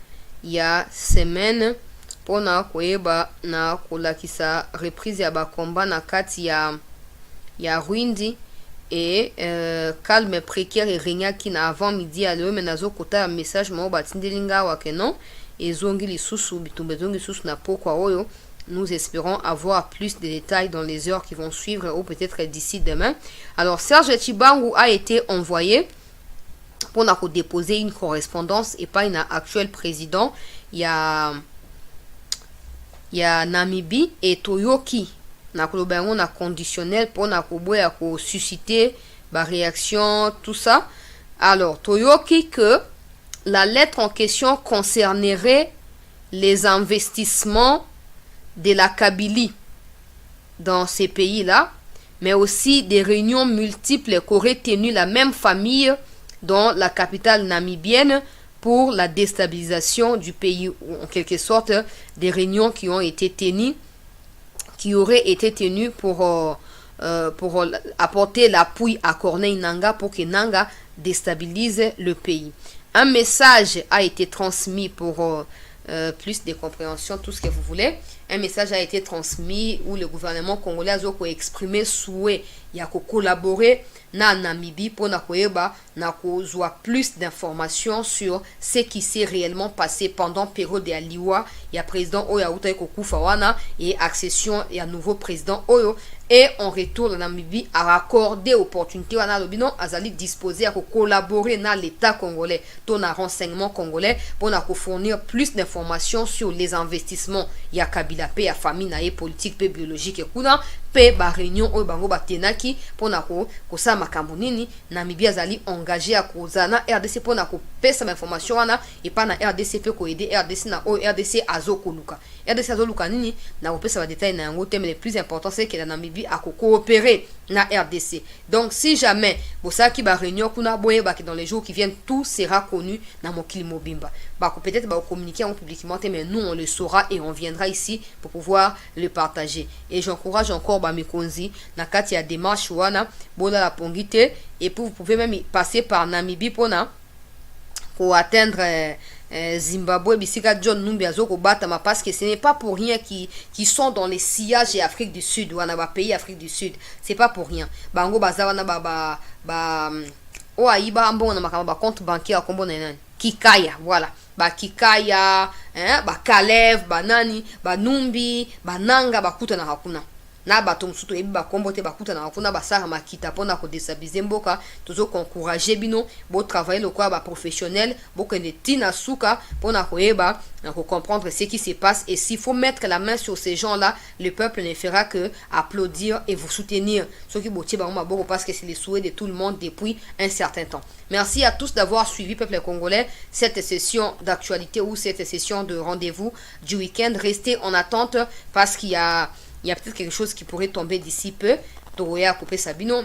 il y a semaine pour na koyeba na kolakisa reprise ya ba combat na kati ya Rwindi et calme précaire et régna qui na avant midi à l'heure menazo kota message mo batindelinga wa kenon et zongi lisusu bitumbe zongi lisusu na pokwa oyo. Nous espérons avoir plus de détails dans les heures qui vont suivre ou peut-être d'ici demain. Alors Serge Chibangu a été envoyé pour déposer une correspondance et pas un actuel président. Il y a Namibie et Toyoki. On a conditionnel pour susciter la réaction, tout ça. Alors, Toyoki, que la lettre en question concernerait les investissements de la Kabylie dans ces pays-là, mais aussi des réunions multiples qu'aurait tenues la même famille dans la capitale namibienne pour la déstabilisation du pays, ou en quelque sorte des réunions qui auraient été tenues pour apporter l'appui à Corneille Nangaa pour que Nangaa déstabilise le pays. Un message a été transmis pour plus de compréhension, tout ce que vous voulez. Un message a été transmis où le gouvernement congolais a exprimé souhait il y a collaborer na Namibie pour na plus d'informations sur ce qui s'est réellement passé pendant période de Aliwa. Il y a président Oya Outai Kokufawana et accession et un nouveau président Oyo. Et en retour, la Namibie a accordé opportunité à l'Obinon Azali disposé à collaborer dans l'État congolais, dans le renseignement congolais, pour fournir plus d'informations sur les investissements. Il y a Kabila, il y a famille, il y a politique, il y a biologique, il y a ba réunion au bango batenaki pour kosa makambo nini Namibie azali engagé à kozana RDC pour pesa ma information wana et pas na RDC pe ko aider RDC na o RDC azokoluka RDC azoluka nini na kopesa ba détails na yango thème le plus important c'est que la Namibie a coopérer na RDC. Donc si jamais bosaki ba réunion kuna boye ba dans les jours qui viennent tout sera connu na mokili mobimba ba peut-être ba communiquer en publiquement mais nous on le saura et on viendra ici pour pouvoir le partager. Et j'encourage encore ba mikonzi na kati ya démarche wana bona la pongite et puis vous pouvez même passer par Namibie pour atteindre Zimbabwe bisika John Numbi azoko batama parce que ce n'est pas pour rien qui sont dans les sillages et Afrique du Sud wana ba pays Afrique du Sud, c'est pas pour rien bango bazawana ba o aiba ambon na makamba compte bancaire kombo na nani Kikaya, voilà ba Kikaya ba Kalev ba nani ba Numbi ba Nanga bakuta na hakuna na bato musutu ebi bakombo te bakuta na hakuna basara makita pona ko destabiliser mboka toujours encourager bino bo travailler le quoi ba professionnel bo kende tina suka pona ko eba na ko comprendre ce qui se passe et s'il faut mettre la main sur ces gens-là, le peuple ne fera que applaudir et vous soutenir ceux qui botier ba maboko parce que c'est le souhait de tout le monde depuis un certain temps. Merci à tous d'avoir suivi peuple congolais cette session d'actualité ou cette session de rendez-vous du week-end. Restez en attente parce qu'il y a peut-être quelque chose qui pourrait tomber d'ici peu.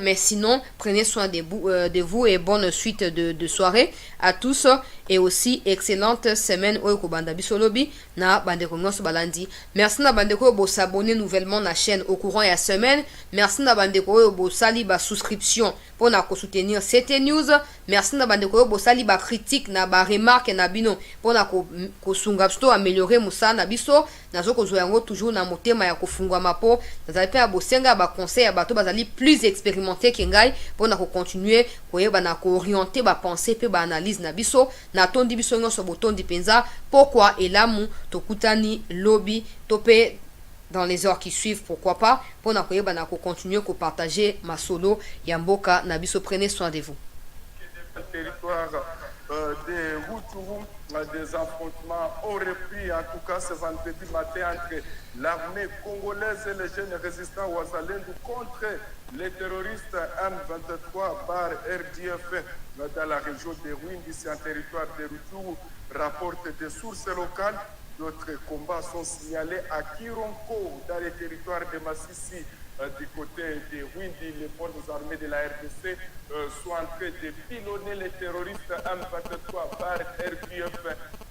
Mais sinon, prenez soin de vous et bonne suite de soirée à tous. Et aussi, excellente semaine au Kobanda Bisolobi na Bandeko Nyonso Balandi. Merci na Bandeko bo s'abonner nouvellement na chaîne au courant de la semaine. Merci na Bandeko bo sali ba souscription pour na ko soutenir cette news. Merci na Bandeko bo sali ba critique na ba remarque na bino pour na ko sunga sto améliorer musa na biso. Nazo ko zoyango toujours na motema ya kofungwa mapo. Nazali pe abosenga ba conseil ya bato bazali plus expérimenté que ngai pour na ko continuer ko yeba na ko orienter ba pensée pe ba analyse na biso. Na tondi biso nyonso botondi penza pourquoi elamu tokutani lobby topé dans les heures qui suivent, pourquoi pas pour na koyeba na ko continuer ko partager ma solo ya mboka na biso. Prenez soin de vous. Territoire des Hutus, des affrontements auraient pu en tout cas ce vendredi matin entre l'armée congolaise et les jeunes résistants Ouazalendo contre les terroristes M23 par RDF dans la région de Rwindi, c'est un territoire de Rutshuru, rapportent des sources locales. D'autres combats sont signalés à Kironko, dans les territoires de Massissi, du côté de Rwindi. Les forces armées de la RDC sont en train de pilonner les terroristes M23 par RDF.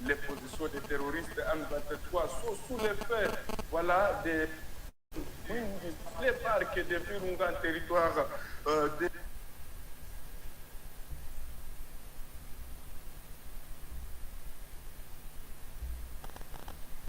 Les positions des terroristes M23 sont sous l'effet, voilà, des Rwindi, les parcs de Virunga, territoire de